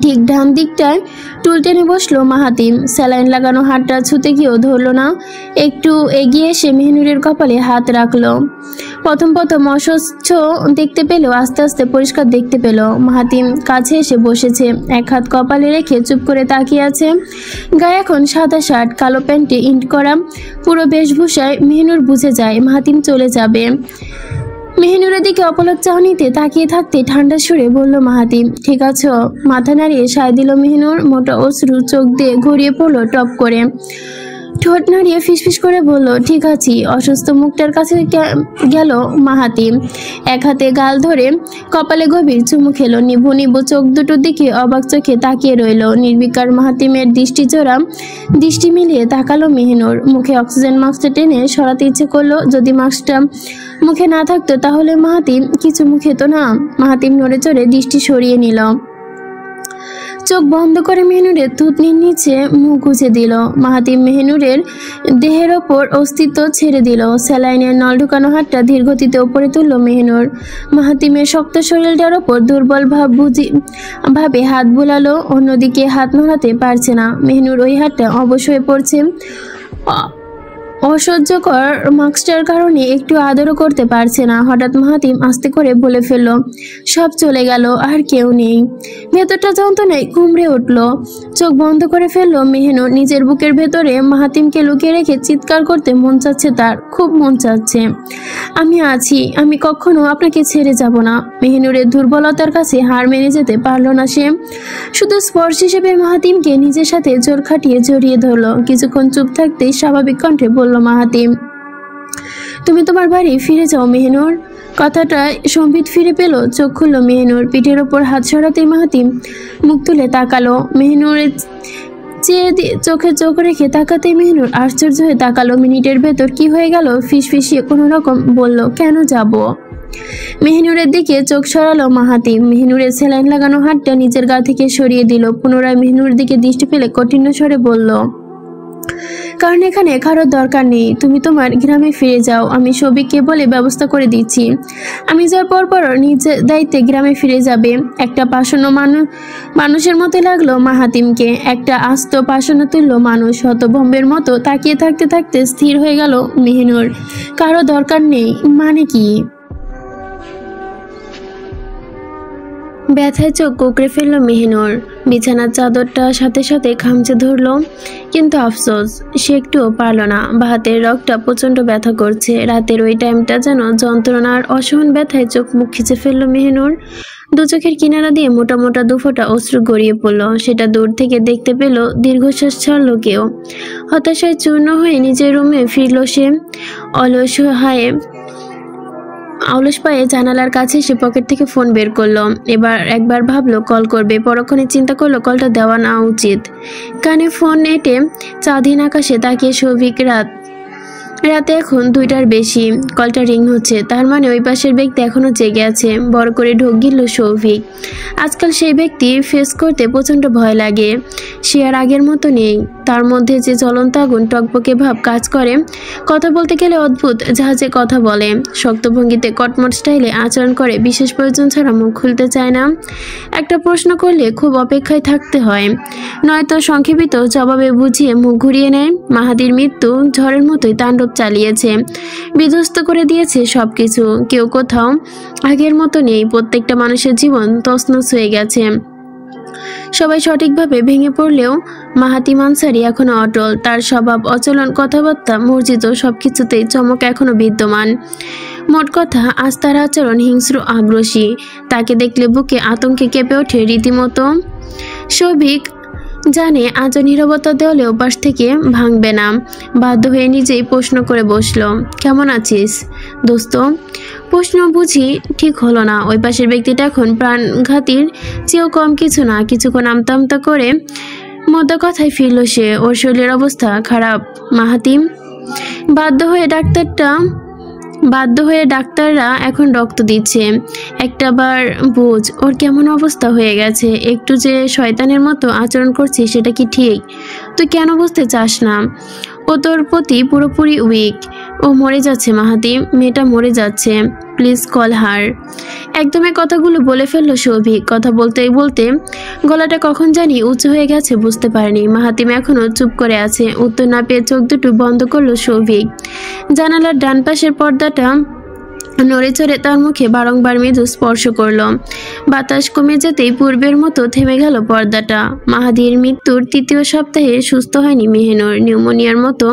ঠিক ডান দিকটায় টুল টেনে বসলো মাহাতিম। স্যালাইন লাগানো হাতটা ছুতে গিয়েও ধরলো না। একটু এগিয়ে এসে মেহনুরের কপালে হাত রাখলো। প্রথম অস্বচ্ছ দেখতে পেলেও আস্তে আস্তে পরিষ্কার দেখতে পেল। মাহাতিম কাছে এসে বসেছে, এক হাত কপালে রেখে চুপ করে তাকিয়ে আছে। গায়ে এখন সাদা শার্ট, কালো প্যান্টে ইন্ট করা। পুরো বেশভূষায় মেহনুর বুঝে যায় মাহাতিম চলে যাবে। মেহনুরের দিকে অপলক চাহনিতে তাকিয়ে থাকতে ঠান্ডা সুরে বলল মাহাতিম, ঠিক আছো? মাথা নাড়িয়ে সায় দিল মেহনুর। মোটা অশ্রু চোখ দিয়ে গড়িয়ে পড়লো টপ করে। ঠোঁট নাড়িয়ে ফিসফিস করে বলল, ঠিক আছি। অসুস্থ মুখটার কাছে গেল মাহাতিম, এক হাতে গাল ধরে কপালে গভীর চুমু খেলো। নিভু নিভু চোখ দুটোর দিকে অবাক চোখে তাকিয়ে রইল। নির্বিকার মাহাতিমের দৃষ্টি মিলিয়ে তাকালো মেহনুর। মুখে অক্সিজেন মাস্কটা টেনে সরাতে ইচ্ছে করলো। যদি মাস্কটা মুখে না থাকতো তাহলে মাহাতিম কিছু মুখে তো না। মাহাতিম নড়ে চড়ে দৃষ্টি সরিয়ে নিল। চোখ বন্ধ করে মেহনুরের থুতনির নিচে মুখ গুজে দিল। মাহাতিম মেহনুরের দেহের ওপর অস্তিত্ব ছেড়ে দিল। স্যালাইনের নল ঢুকানো হাতটা ধীর গতিতে ওপরে তুলল মেহনুর। মাহাতিমের শক্ত শরীরটার ওপর দুর্বল ভাবে হাত বুলালো। অন্যদিকে হাত নড়াতে পারছে না। মেহনুর ওই হাতটা অবশ হয়ে পড়ছে। অসহ্যকর মাস্কটার কারণে একটু আদরও করতে পারছে না। হঠাৎ মাহাতিম আস্তে করে বলে ফেলল, সব চলে গেল, আর কেউ নেই। ভেতরটা যন্ত্রণায় কুমড়ে উঠল। চোখ বন্ধ করে ফেলল মেহনুর। নিজের বুকের ভেতরে মাহাতিমকে লুকিয়ে রেখে চিৎকার করতে মন চাচ্ছে তার, খুব মন চাচ্ছে। আমি আছি, আমি কখনো আপনাকে ছেড়ে যাব না। মেহনুরের দুর্বলতার কাছে হার মেনে যেতে পারল না সে। শুধু স্পর্শ হিসেবে মাহাতিমকে নিজের সাথে জোর খাটিয়ে জড়িয়ে ধরল। কিছুক্ষণ চুপ থাকতেই স্বাভাবিক কণ্ঠে বলল মাহাতিম, তুমি তোমার বাড়ি ফিরে যাও মেহনুর। কথাটা সম্বিত ফিরে পেল। চোখ খুলল মেহনুর। পিঠের ওপর হাত সরাতেই মাহাতিম মুখ তুলে তাকালো। মেহনুরের চোখে চোখ রেখে তাকাতেই মেহনুর আশ্চর্য হয়ে তাকালো। মিনিটের ভেতর কি হয়ে গেল ফিসফিসিয়ে কোনো রকম বলল, কেন যাব। মেহনুরের দিকে চোখ সরালো মাহাতিম। মেহনুরের স্যালাইন লাগানো হাতটা নিজের গা থেকে সরিয়ে দিল। পুনরায় মেহনুরের দিকে দৃষ্টি ফেলে কঠিন স্বরে বলল, কারণ এখানে কারোর দরকার নেই। তুমি তোমার গ্রামে ফিরে যাও, আমি সবিককে বলে ব্যবস্থা করে দিচ্ছি। আমি যাওয়ার পর নিজের দায়িত্বে গ্রামে ফিরে যাবে। একটা পাষাণ মানুষের মতো লাগলো মাহাতিমকে, একটা আস্ত পাষাণ তুল্য মানুষ। হতভম্বের মতো তাকিয়ে থাকতে থাকতে স্থির হয়ে গেল মেহনুর। কারো দরকার নেই মানে কি? ব্যথায় চোখ কোকড়ে ফেলল মেহনুর। বিছানার চাদরটা সাথে সাথে খামচে ধরল, কিন্তু আফসোস সে একটুও পারল না। বাহাতের রগটা প্রচণ্ড ব্যথা করছে। রাতের ওই টাইমটা যেন যন্ত্রণার অসহন ব্যথায় চোখ মুখ খিচে ফেলল মেহনুর। দু চোখের কিনারা দিয়ে মোটা মোটা দুফোঁটা অশ্রু গড়িয়ে পড়ল। সেটা দূর থেকে দেখতে পেল। দীর্ঘশ্বাস ছাড়ল কেউ। হতাশায় চূর্ণ হয়ে নিজের রুমে ফিরল সে। অলস পায়ে জানালার কাছে সে পকেট থেকে ফোন বের করলো। একবার ভাবলো কল করবে, পরক্ষণে চিন্তা করলো কলটা দেওয়া না উচিত। কানে ফোন এঁটে চাঁদিন আকাশে তাকিয়ে সৌভিক রাতে এখন 2টার বেশি। কলটা রিং হচ্ছে, তার মানে ওই পাশের ব্যক্তি এখনো জেগে আছে। বড় করে ঢোক গিলল সৌভিক। আজকাল সেই ব্যক্তি ফেস করতে প্রচণ্ড ভয় লাগে। সে আর আগের মতো নেই। তার মধ্যে যে জ্বলন্ত আগুন টকবকে ভাব কাজ করে। কথা বলতে গেলে অদ্ভুত জাহাজে কথা বলে। শক্ত ভঙ্গিতে কটমট স্টাইলে আচরণ করে। বিশেষ প্রয়োজন ছাড়া মুখ খুলতে চায় না। একটা প্রশ্ন করলে খুব অপেক্ষায় থাকতে হয়, নয়তো সংক্ষেপিত জবাবে বুঝিয়ে মুখ ঘুরিয়ে নেয়। মাহাদির মৃত্যু ঝড়ের মতোই তাণ্ডব চালিয়েছে, বিধ্বস্ত করে দিয়েছে সবকিছু। কেউ কোথাও আগের মতো নেই। প্রত্যেকটা মানুষের জীবন তছনছ হয়ে গেছে। সবাই সঠিকভাবে ভেঙে পড়লেও মাহাতিম আনসারি এখনো অটল। তার স্বভাব, অচলন, কথাবার্তা, মর্জিত সবকিছুতেই চমক এখনো বিদ্যমান। মোট কথা, আজ তার আচরণ হিংস্র, আগ্রাসী। তাকে দেখলে বুকে আতঙ্কে কেঁপে ওঠে রীতিমতো। সৌভিক জানে আজও নীরবতা দেওয়ালে ওপাশ থেকে ভাঙবে না। বাধ্য হয়ে নিজেই প্রশ্ন করে বসল, কেমন আছিস দোস্ত? প্রশ্ন বুঝি ঠিক হলো না। ওই পাশের ব্যক্তিটা এখন প্রাণঘাতীর চেয়েও কম কিছু না। কিছুক্ষণ আমতা আমতা করে মধ্যে কথায় ফিরল সে। ওর শরীরের অবস্থা খারাপ মাহাতিম। বাধ্য হয়ে ডাক্তাররা এখন রক্ত দিচ্ছে। একটাবার বোঝ ওর কেমন অবস্থা হয়ে গেছে। একটু যে শয়তানের মতো আচরণ করছে সেটা কি ঠিক? তুই কেন বুঝতে চাস না? ও তোর প্রতি পুরোপুরি উইক। ও মরে যাচ্ছে মাহাতিম, মেয়েটা মরে যাচ্ছে। Please call her. একদমই কথাগুলো বলে ফেললো সৌভিক। কথা বলতে বলতে গলাটা কখন জানি উঁচু হয়ে গেছে বুঝতে পারেনি। মাহাতিম এখনো চুপ করে আছে। উত্তর না পেয়ে চোখ দুটো বন্ধ করলো সৌভিক। জানালার ডান পাশের পর্দাটা নড়ে চড়ে তার মুখে বারংবার মৃদু স্পর্শ করলো। বাতাস কমে যেতেই পূর্বের মতো থেমে গেল পর্দাটা। মাহাদির মৃত্যুর 3য় সপ্তাহে সুস্থ হয়নি মেহনুর। নিউমোনিয়ার মতো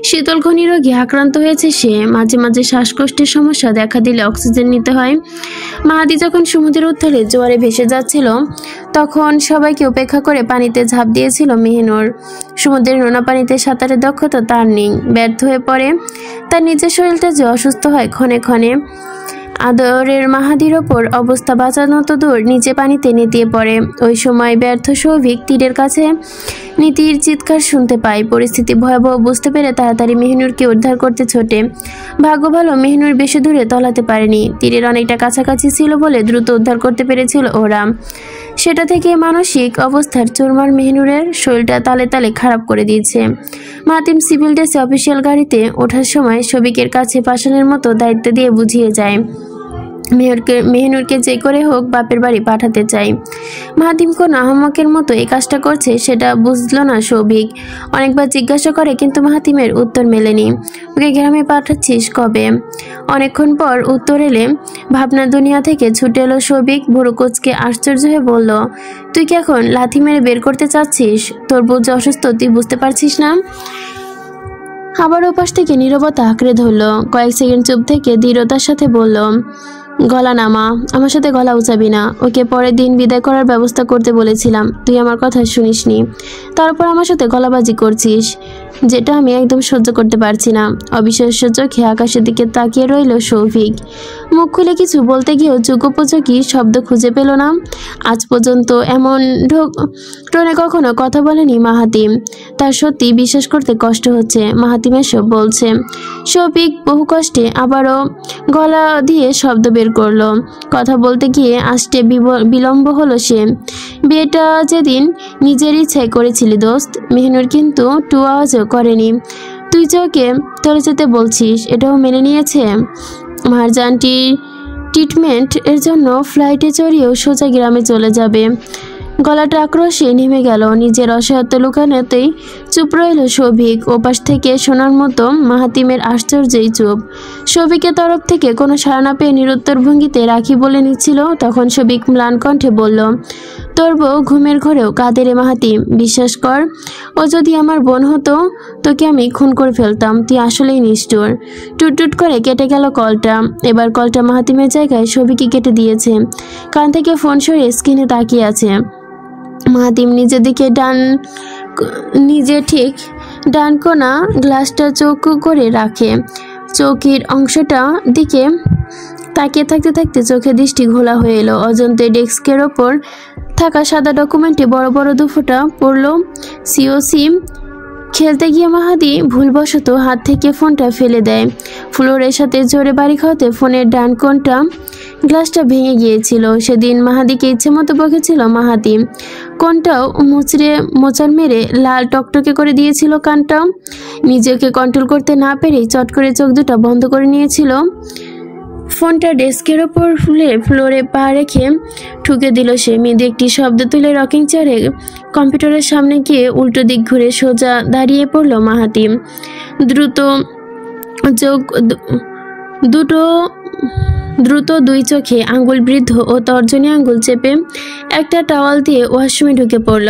শীতলঘনী রোগে আক্রান্ত হয়েছে সে। মাঝে মাঝে শ্বাসকষ্টের সমস্যা দেখা দিলে অক্সিজেন নিতে হয়। মাহাদি যখন সমুদ্রের উত্তালে জোয়ারে ভেসে যাচ্ছিল তখন সবাইকে উপেক্ষা করে পানিতে ঝাঁপ দিয়েছিল মেহনুর। সমুদ্রের নোনা পানিতে সাঁতারের দক্ষতা তার নেই। ব্যর্থ হয়ে পড়ে। তার নিজের শরীরটা যে অসুস্থ হয় ক্ষণে ক্ষণে। আদরের মাহাদির ওপর অবস্থা বাঁচানো তো দূর, নিচে পানিতে নেতিয়ে পড়ে। ওই সময় ব্যর্থ সৌভিক তীরের কাছে নীতির চিৎকার শুনতে পায়। পরিস্থিতি ভয়াবহ বুঝতে পেরে তাড়াতাড়ি মেহনুরকে উদ্ধার করতে ছোটে। ভাগ্য ভালো, মেহনুর বেশি দূরে তলাতে পারেনি। তীরের অনেকটা কাছাকাছি ছিল বলে দ্রুত উদ্ধার করতে পেরেছিল ওরা। সেটা থেকে মানসিক অবস্থার চুরমার মেহনুরের শরীরটা তালে তালে খারাপ করে দিয়েছে। মাহাতিম সিভিল ড্রেসে অফিসিয়াল গাড়িতে ওঠার সময় শফিকের কাছে পাষাণের মতো দায়িত্ব দিয়ে বুঝিয়ে যায় মেহনুরকে যে করে হোক বাপের বাড়ি পাঠাতে চাই। মাহাতিম কোন আহম্মকের মতো এই কাজটা করছে সেটা বুঝলো না শফিক। অনেকবার জিজ্ঞাসা করে কিন্তু মাহাতিমের উত্তর মেলেনি। ওকে গ্রামে পাঠাচ্ছিস কবে? অনেকক্ষণ পর উত্তর এলে ভাবনা দুনিয়া থেকে ছুটে এলো শফিক। বুড়ো কোচকে আশ্চর্য হয়ে বলল, তুই কি এখন লাথি মেরে বের করতে চাচ্ছিস? তোর বউ যে অসুস্থ তুই বুঝতে পারছিস না? আবার ওপাশ থেকে নীরবতা আঁকড়ে ধরলো। কয়েক সেকেন্ড চুপ থেকে দৃঢ়তার সাথে বলল, গলা নামা, আমার সাথে গলা উঁচাবি না। ওকে পরের দিন বিদায় করার ব্যবস্থা করতে বলেছিলাম, তুই আমার কথা শুনিসনি, তারপর আমার সাথে গলাবাজি করছিস, যেটা আমি একদম সহ্য করতে পারছি না। অবিশ্বাস্য চোখে আকাশের দিকে তাকিয়ে রইল শফিক। মুখ খুলে কিছু বলতে গিয়েও যোগ্যোপযোগী শব্দ খুঁজে পেল না। আজ পর্যন্ত এমন টোনে কখনো কথা বলেনি মাহাতিম। তার সত্যি বিশ্বাস করতে কষ্ট হচ্ছে মাহাতিম এসব বলছে। শফিক বহু কষ্টে আবারও গলা দিয়ে শব্দ বের করলো। কথা বলতে গিয়ে আসতে বিলম্ব হলো সে। বিয়েটা যেদিন নিজের ইচ্ছায় করেছিলি দোস্ত, মেহনুর কিন্তু টু আওয়াজও করেনি। তুই যে ওকে চলে যেতে বলছিস এটাও মেনে নিয়েছে। মারজানটি ট্রিটমেন্ট এর জন্য ফ্লাইটে চড়িয়েও সোজা গ্রামে চলে যাবে। গলাটা আক্রোশে নেমে গেল। নিজের অসহায়ত্ব লুকানোতেই চুপ রইল শফিক। ওপাশ থেকে শোনার মতো মাহাতিমের আশ্চর্যেই চুপ। শফিকের তরফ থেকে কোনো সাড়া না পেয়ে নিরুত্তর ভঙ্গিতে রাখি বলে নিচ্ছিল। তখন শফিক ম্লান কণ্ঠে বলল, তোর বউ ঘুমের ঘরেও কাঁদে রে মাহাতিম, বিশ্বাস কর। ও যদি আমার বোন হতো তোকে আমি খুন করে ফেলতাম। তুই আসলেই নিষ্ঠুর। টুট করে কেটে গেল কলটা। এবার কলটা মাহাতিমের জায়গায় শফিকই কেটে দিয়েছে। কান থেকে ফোন সরিয়ে স্ক্রিনে তাকিয়ে আছে। মাহাতিম নিজে ঠিক ডান কোনা গ্লাসটা চৌকো করে রাখে। চৌকির অংশটা দিকে তাকিয়ে থাকতে থাকতে চোখে দৃষ্টি ঘোলা হয়ে এলো। অজন্তে ডেস্কের ওপর থাকা সাদা ডকুমেন্টে বড় বড় দুফোঁটা পড়লো সিওসি। খেলতে গিয়ে মাহাদি ভুলবশত হাত থেকে ফোনটা ফেলে দেয়। ফ্লোরের সাথে জোরে বাড়ি খাওয়াতে ফোনের ডান কোণটা গ্লাসটা ভেঙে গিয়েছিল। সেদিন মাহাদিকে ইচ্ছে মতো বকেছিল মাহাদি। কোনটাও মোচার মেরে লাল টকটকে করে দিয়েছিল কানটাও। নিজেকে কন্ট্রোল করতে না পেরেই চট করে চোখ দুটো বন্ধ করে নিয়েছিল। ফোনটা ডেস্কের ওপর ফ্লোরে পা রেখে ঠুকে দিল সে। মৃদু একটি শব্দ তুলে রকিং চেয়ারে কম্পিউটারের সামনে গিয়ে উল্টো দিক ঘুরে সোজা দাঁড়িয়ে পড়ল মাহাতিম। দ্রুত দুই চোখে আঙ্গুল বৃদ্ধ ও তর্জনী আঙ্গুল চেপে একটা টাওয়াল দিয়ে ওয়াশরুমে ঢুকে পড়ল।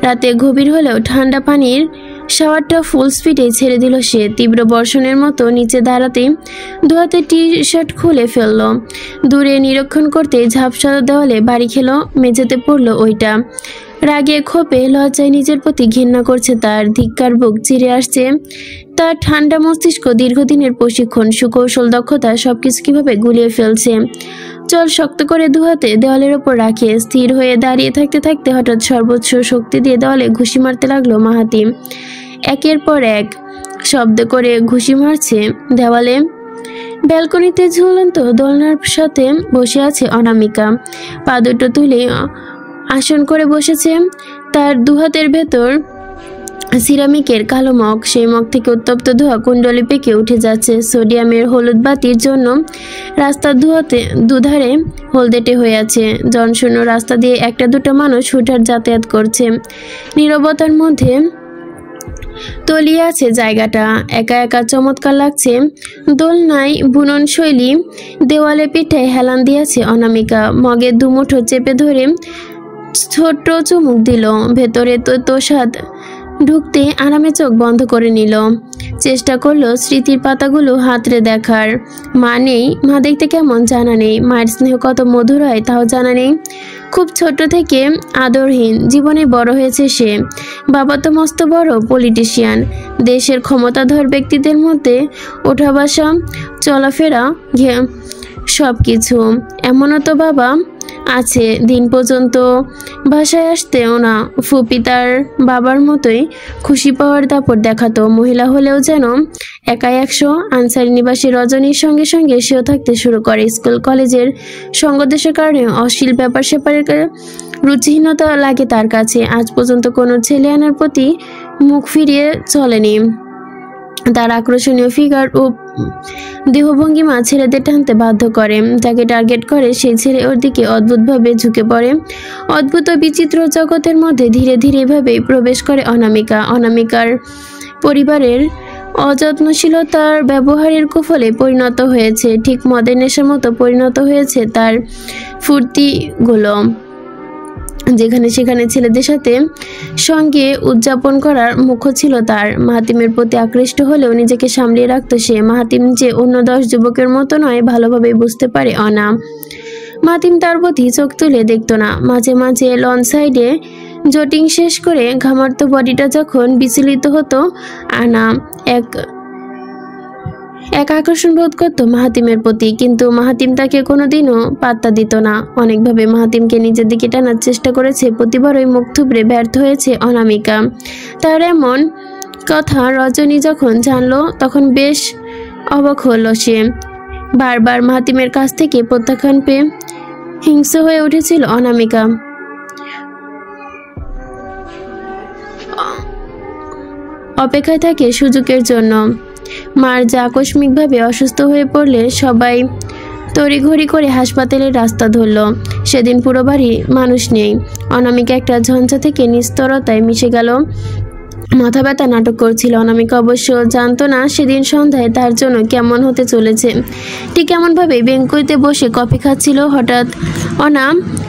রাতে গভীর হলেও ঠান্ডা পানির শাওয়ারটা ফুল স্পিডে ছেড়ে দিল সে। তীব্র বর্ষণের মতো নিচে দাঁড়াতেই দু হাতে টি শার্ট খুলে ফেলল। দূরে নিরীক্ষণ করতে ঝাপসা দেওয়ালে বাড়ি খেলো। মেঝেতে পড়লো ওইটা। রাগে ক্ষোভে লজ্জায় নিজের প্রতি ঘৃণা করছে তার। ধিক্কার বুক চিরে আসছে তার। ঠান্ডা মস্তিষ্ক দীর্ঘদিনের প্রশিক্ষণ সুকৌশল দক্ষতা সবকিছু কিভাবে গুলিয়ে ফেলছে। চল শক্ত করে দু হাতে দেওয়ালের ওপর রাখে স্থির হয়ে দাঁড়িয়ে থাকতে থাকতে হঠাৎ সর্বোচ্চ শক্তি দিয়ে দেওয়ালে ঘুষি মারতে লাগলো মাহাতিম। একের পর এক শব্দ করে ঘুষি মারছে দেওয়ালে। ব্যালকনিতে ঝুলন্ত দোলনার সাথে বসে আছে অনামিকা। পা দুটো তুলে আসন করে বসেছে। তার দুহাতের ভেতর সিরামিকের কালো মগ। সেই মগ থেকে উত্তপ্ত ধোঁয়া কুণ্ডলি পেকে উঠে যাচ্ছে। সোডিয়ামের হলুদ বাতির জন্য রাস্তার দুধারে হলদেটে হয়ে আছে। জনশূন্য রাস্তা দিয়ে একটা দুটো মানুষ হুটহাট যাতায়াত করছে। নীরবতার মধ্যে তলিয়ে আছে জায়গাটা। একা একা চমৎকার লাগছে। দোলনায় বুনন শৈলী দেওয়ালে পিঠে হেলান দিয়েছে অনামিকা। মগের দুমুঠো চেপে ধরে ছোট্ট চুমুক দিল। ভেতরে তোষাদ ঢুকতে আরামে চোখ বন্ধ করে নিল। চেষ্টা করলো স্মৃতির পাতাগুলো হাতড়ে দেখার। মা নেই, মা দেখতে কেমন জানা নেই। মায়ের স্নেহ কত মধুর হয় তাও জানা নেই। খুব ছোট থেকে আদরহীন জীবনে বড় হয়েছে সে। বাবা তো মস্ত বড় পলিটিশিয়ান। দেশের ক্ষমতাধর ব্যক্তিদের মধ্যে ওঠা বসা চলাফেরা সব কিছু। এমনও তো বাবা আছে। দিন পর্যন্ত বাসায় আসতেও না। ফুপি তার বাবার মতোই খুশি পাওয়ার দাপট দেখাতো। মহিলা হলেও যেন একাই 100। আনসারি নিবাসী রজনীর সঙ্গে সঙ্গে সেও থাকতে শুরু করে। স্কুল কলেজের সঙ্গদোষের কারণে অশ্লীল ব্যাপার স্যাপারের রুচিহীনতা লাগে তার কাছে। আজ পর্যন্ত কোনো ছেলে আনার প্রতি মুখ ফিরিয়ে চলেনি। তার আকর্ষণীয় ফিগার ও দেহভঙ্গিমা ছেলেদের টানতে বাধ্য করে। যাকে টার্গেট করে সেই ছেলে ওর দিকে অদ্ভুতভাবে ঝুঁকে পড়ে। অদ্ভুত ও বিচিত্র জগতের মধ্যে ধীরে ধীরে এভাবেই প্রবেশ করে অনামিকা। অনামিকার পরিবারের অযত্নশীলতার ব্যবহারের কুফলে পরিণত হয়েছে, ঠিক মদের নেশার মতো পরিণত হয়েছে তার ফুর্তিগুলো। যেখানে সেখানে ছেলেদের সাথে সঙ্গে উদযাপন করার মুখ ছিল তার। মাহাতিমের প্রতি আকৃষ্ট হলেও নিজেকে সামলিয়ে রাখত সে। মাহাতিম যে অন্য 10 যুবকের মতো নয় ভালোভাবে বুঝতে পারে অনা। মাহাতিম তার প্রতি চোখ তুলে দেখত না। মাঝে মাঝে লঞ্চ সাইডে জটিং শেষ করে ঘামার্ত বডিটা যখন বিচলিত হতো, আনা এক আকর্ষণ বোধ করতো মাহাতিমের প্রতি, কিন্তু মাহাতিম তাকে কোনোদিনও পাত্তা দিত না। অনেকভাবে মাহাতিমকে নিজের দিকে টানার চেষ্টা করেছে, প্রতিবারই মুখ থুবড়ে ব্যর্থ হয়েছে অনামিকা। তার এমন কথা রজনী যখন জানলো তখন বেশ অবাক হলো সে। বারবার মাহাতিমের কাছ থেকে প্রত্যাখ্যান পেয়ে হিংস্র হয়ে উঠেছিল অনামিকা। অপেক্ষায় থাকে সুযোগের জন্য। মার যা আকস্মিকভাবে অসুস্থ হয়ে পড়লে সবাই তড়িঘড়ি করে হাসপাতালের রাস্তা ধরল। সেদিন পুরো বাড়ি মানুষ নেই। অনামিকা একটা ঝঞ্ঝা থেকে নিস্তরতায় মিশে গেল। মাথা ব্যথা নাটক করছিল। অনামিকা অবশ্য জানতো না সেদিন সন্ধ্যায় তার জন্য কেমন হতে চলেছে। ঠিক এমনভাবে বেঙ্কুইতে বসে কফি খাচ্ছিল, হঠাৎ অনা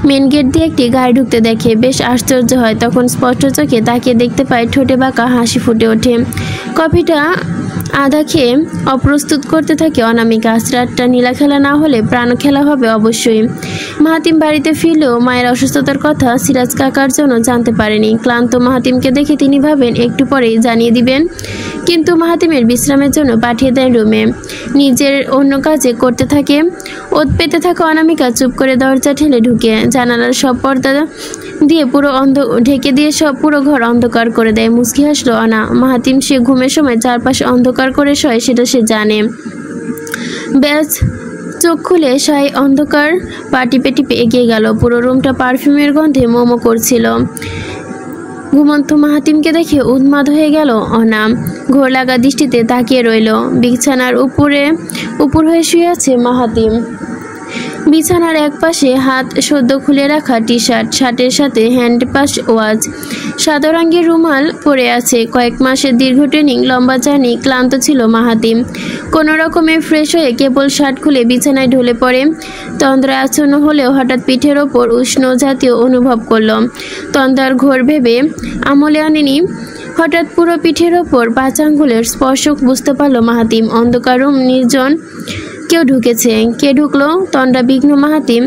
মেন গেট দিয়ে একটি গাড়ি ঢুকতে দেখে বেশ আশ্চর্য হয়। তখন স্পষ্ট চোখে তাকিয়ে দেখতে পায় ঠোঁটে বাঁকা হাসি ফুটে ওঠে। কফিটা আধা খেয়ে অপ্রস্তুত করতে থাকে অনামিকা। আজ রাতটা নীলা খেলা না হলে প্রাণ খেলা হবে অবশ্যই। মাহাতিম বাড়িতে ফিরলেও মায়ের অসুস্থতার কথা সিরাজ কাকার জন্য জানতে পারেনি। ক্লান্ত মাহাতিমকে দেখে তিনি ভাবেন একটু পরেই জানিয়ে দিবেন, কিন্তু মাহাতিমের বিশ্রামের জন্য পাঠিয়ে দেন রুমে। নিজের অন্য কাজে করতে থাকে। ওত পেতে থাকা অনামিকা চুপ করে দরজা ঠেলে ঢুকে জানালার সব পর্দা দিয়ে ঢেকে দিয়ে পুরো ঘর অন্ধকার করে দেয়। মুচকি হাসলো অনা। মাহাতিম সে ঘুমের সময় চারপাশে অন্ধকার করে শয় সেটা সে জানে। ব্যাস চোখ খুলে সাই অন্ধকার পা টিপে টিপে এগিয়ে গেল। পুরো রুমটা পারফিউমের গন্ধে মোমো করছিল। ঘুমন্ত মাহাতিমকে দেখে উন্মাদ হয়ে গেল অনা। ঘোর লাগা দৃষ্টিতে তাকিয়ে রইল। বিছানার উপর হয়ে শুয়ে আছে মাহাতিম। বিছানার এক পাশে হাত সদ্য খুলে রাখা টি শার্ট, শার্টের সাথে হ্যান্ড পাশ ওয়াচ, সাদা রঙের রুমাল পরে আছে। কয়েক মাসের দীর্ঘ ট্রেনিং, লম্বা জার্নি, ক্লান্ত ছিল মাহাতিম। কোনো রকমে ফ্রেশ হয়ে কেবল শার্ট খুলে বিছানায় ঢলে পড়ে। তন্দ্রায় আচ্ছন্ন হলেও হঠাৎ পিঠের ওপর উষ্ণ জাতীয় অনুভব করল। তন্দ্রার ঘোর ভেবে আমলে আনেনি। হঠাৎ পুরো পিঠের ওপর 5 আঙ্গুলের স্পর্শ বুঝতে পারল মাহাতিম। অন্ধকার রুম, নির্জন। কেউ ঢুকেছে। কে ঢুকলো? তন্দ্রা বিঘ্ন মাহাতিম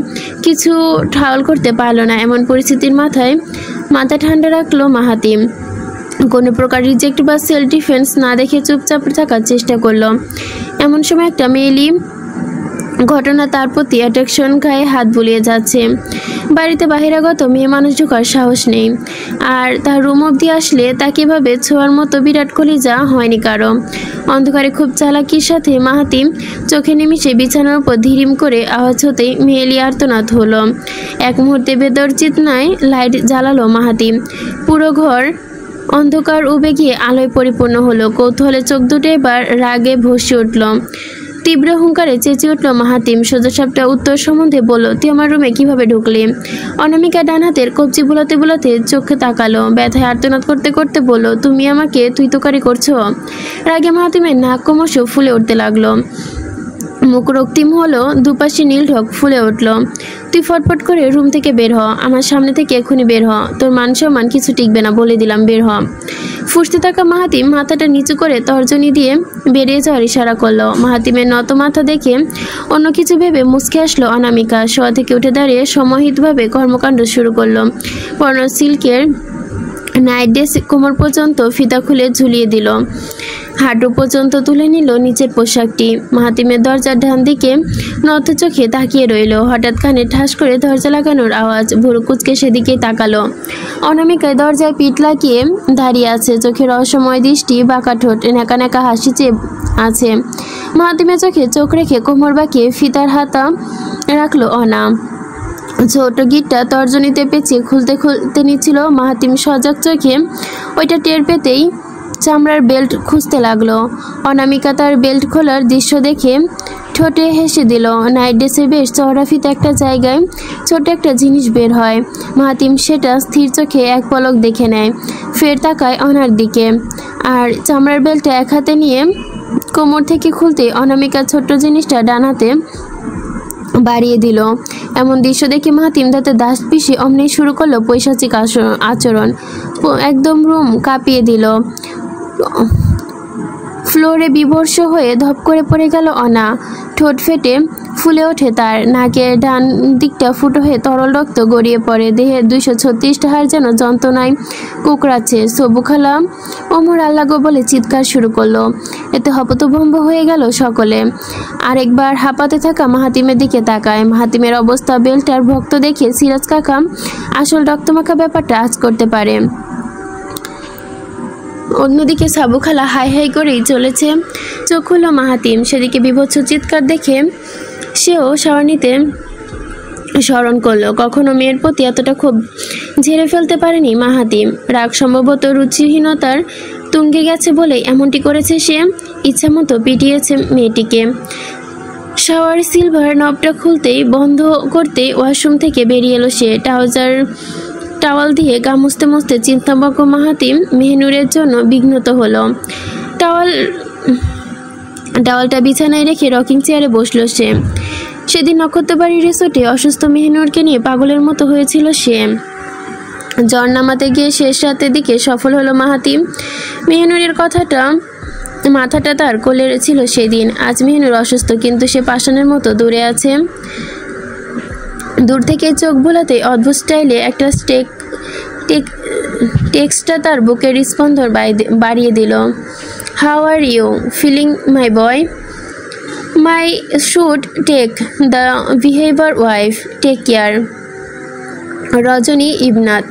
কিছু ঠাউল করতে পারল না। এমন পরিস্থিতির মাথা ঠান্ডা রাখলো মাহাতিম। কোনো প্রকার রিজেক্ট বা সেলফ ডিফেন্স না দেখে চুপচাপ থাকার চেষ্টা করলো। এমন সময় একটা মেয়েলি ঘটনা তার প্রতি অ্যাট্রাকশন গায়ে হাত বুলিয়ে যাচ্ছে। বাড়িতে বাহিরাগত মেয়ে মানুষ ঢোকার সাহস নেই, আর তার রুম অব্দি আসলে তাকে এভাবে ছোঁয়ার মতো বিরাট কলিজা হয়নি কারো। অন্ধকারে খুব চালাকির সাথে মাহাতিম চোখে নিমিশে বিছানার উপর ধীরিম করে আওয়াজ হতেই মেয়েলি আর্তনাদ হলো। এক মুহূর্তে বেদরচিত নাই লাইট জ্বালালো মাহাতিম। পুরো ঘর অন্ধকার উবে গিয়ে আলোয় পরিপূর্ণ হলো। কৌতূহলে চোখ দুটো এবার রাগে ভসে উঠল। তীব্র হুঙ্কারে চেঁচিয়ে উঠল মাহাতিম। সোজাসাপটা উত্তর সম্বন্ধে বলল, তুই আমার রুমে কিভাবে ঢুকলি? অনামিকা ডান হাতের কবজি বুলাতে বুলাতে চোখে তাকালো। ব্যথায় আর্তনাদ করতে করতে বলল, তুমি আমাকে তুই তোকারি করছো? রাগে মাহাতিমের নাক ক্রমশ ফুলে উঠতে লাগলো। মুখ রক্তিম হলো, দুপাশে নীল ঢোক ফুলে উঠল। তুই ফটফট করে রুম থেকে বের হ, আমার সামনে থেকে এক্ষুনি বের হ। তোর মান সম্মান কিছু টিকবে না, বলে দিলাম, বের হ। ফুঁসতে থাকা মাহাতিম মাথাটা নিচু করে তর্জনী দিয়ে বেরিয়ে যাওয়ার ইশারা করলো। মাহাতিমের নত মাথা দেখে অন্য কিছু ভেবে মুচকে আসলো অনামিকা। শোয়া থেকে উঠে দাঁড়িয়ে সমাহিতভাবে কর্মকাণ্ড শুরু করলো। পরনে সিল্কের নাইট ড্রেস কোমর পর্যন্ত ফিতা খুলে ঝুলিয়ে দিল, হাঁটু পর্যন্ত তুলে নিল নিচের পোশাকটি। মাহাতিমের দরজার ডান দিকে নত চোখে তাকিয়ে রইল। হঠাৎ কানে ঠাস করে দরজা লাগানোর আওয়াজ, ভুরু কুচকে সেদিকেই তাকালো। অনামিকায় দরজায় পিঠ লাগিয়ে দাঁড়িয়ে আছে, চোখের রহস্যময় দৃষ্টি, বাঁকা ঠোঁট, নেকা নেকা হাসি চেয়ে আছে। মাহাতিমের চোখে চোখ রেখে কোমর বাঁকিয়ে ফিতার হাতা রাখলো অনা। ছোট গিটটা তর্জনীতে পেঁচিয়ে খুলতে খুলতে নিচ্ছিল। মাহাতিম সজাগ চোখে ওইটা টের পেতেই চামড়ার বেল্ট খুঁজতে লাগলো। অনামিকা তার বেল্ট খোলার দৃশ্য দেখে ঠোঁটে হেসে দিল। নাইট ড্রেসে বেশ চওড়া ফিতা একটা জায়গায় ছোট একটা জিনিস বের হয়। মাহাতিম সেটা স্থির চোখে এক পলক দেখে নেয়, ফের তাকায় অনার দিকে, আর চামড়ার বেল্টটা এক হাতে নিয়ে কোমর থেকে খুলতে অনামিকার ছোট্ট জিনিসটা ডান হাতে বাড়িয়ে দিল। এমন দৃশ্য দেখে মাহাতিম দাঁতে দাঁত পিষে অমনি শুরু করলো পৈশাচিক আচরণ। একদম রুম কাঁপিয়ে দিল। ফ্লোরে বিভৎস হয়ে ধপ করে পড়ে গেল অনা। ঠোঁট ফেটে ফুলে ওঠে তার, নাকের ডান দিকটা ফুটো হয়ে তরল রক্ত গড়িয়ে পড়ে। দেহের 236টা হাড় যেন যন্ত্রণায় কুকড়াচ্ছে। সবু খালা ওমর আল্লাগো বলে চিৎকার শুরু করলো। এতে হতভম্ব হয়ে গেল সকলে। আরেকবার হাঁপাতে থাকা মাহাতিমের দিকে তাকায়। মাহাতিমের অবস্থা বেল্টার ভক্ত দেখে সিরাজ কাকা আসল রক্তমাখা ব্যাপারটা আজ করতে পারে। অন্যদিকে সাবু খালা হাই হাই করেই চলেছে। চোখ খুলল মাহাতিম, সেদিকে বিভৎস চিৎকার দেখে সেও শাওয়ার নিতে স্মরণ করলো। কখনো মেয়ের প্রতি এতটা ক্ষোভ ঝেড়ে ফেলতে পারেনি মাহাতিম। রাগ সম্ভবত রুচিহীনতার তুঙ্গে গেছে বলে এমনটি করেছে সে। ইচ্ছা মতো পিটিয়েছে মেয়েটিকে। শাওয়ার সিলভার নবটা খুলতেই বন্ধ করতে ওয়াশরুম থেকে বেরিয়ে এলো সে। টাওয়াল দিয়ে গা মুছতে মুছতে চিন্তামগ্ন মাহাতিম মেহনুরের জন্য বিঘ্নত হলো। টাওয়ালটা বিছানায় রেখে রকিং চেয়ারে বসলো সে। সেদিন নক্ষত্রবাড়ি রিসোর্টে অসুস্থ মেহনুরকে নিয়ে পাগলের মতো হয়েছিল সে। জ্বর নামাতে গিয়ে শেষ রাতের দিকে সফল হলো মাহাতিম। মেহনুরের মাথাটা তার কোলে ছিল সেদিন। আজ মেহনুর অসুস্থ, কিন্তু সে পাষাণের মতো দূরে আছে। দূর থেকে চোখ ভোলাতে অদ্ভুত স্টাইলে একটা টেক্সটটা তার বুকের স্পন্দন বাড়িয়ে দিল। How are you feeling my boy? My should take the behaviour wife, take care. Rajani ইবনাথ।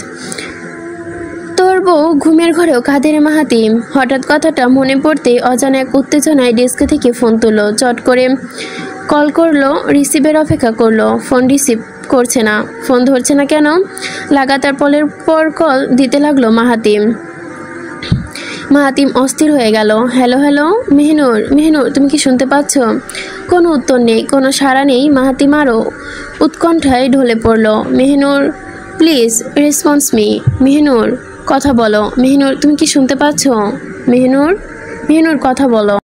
তোর বউ ঘুমের ঘরেও কাঁদে রে মাহাতিম। হঠাৎ কথাটা মনে পড়তেই অজানা এক উত্তেজনায় ডেস্ক থেকে ফোন তুললো। চট করে কল করলো, রিসিভের অপেক্ষা করলো। ফোন রিসিভ করছে না। ফোন ধরছে না কেন? লাগাতার পরের পর কল দিতে লাগলো মাহাতিম। অস্থির হয়ে গেল। হ্যালো হ্যালো, মেহনুর তুমি কি শুনতে পাচ্ছ? কোনো উত্তর নেই, কোনো সাড়া নেই। মাহাতিম আরও উৎকণ্ঠায় ঢলে পড়ল। Mehnur please response me. Mehnur কথা বলো। মেহনুর তুমি কি শুনতে পাচ্ছ? মেহনুর কথা বলো।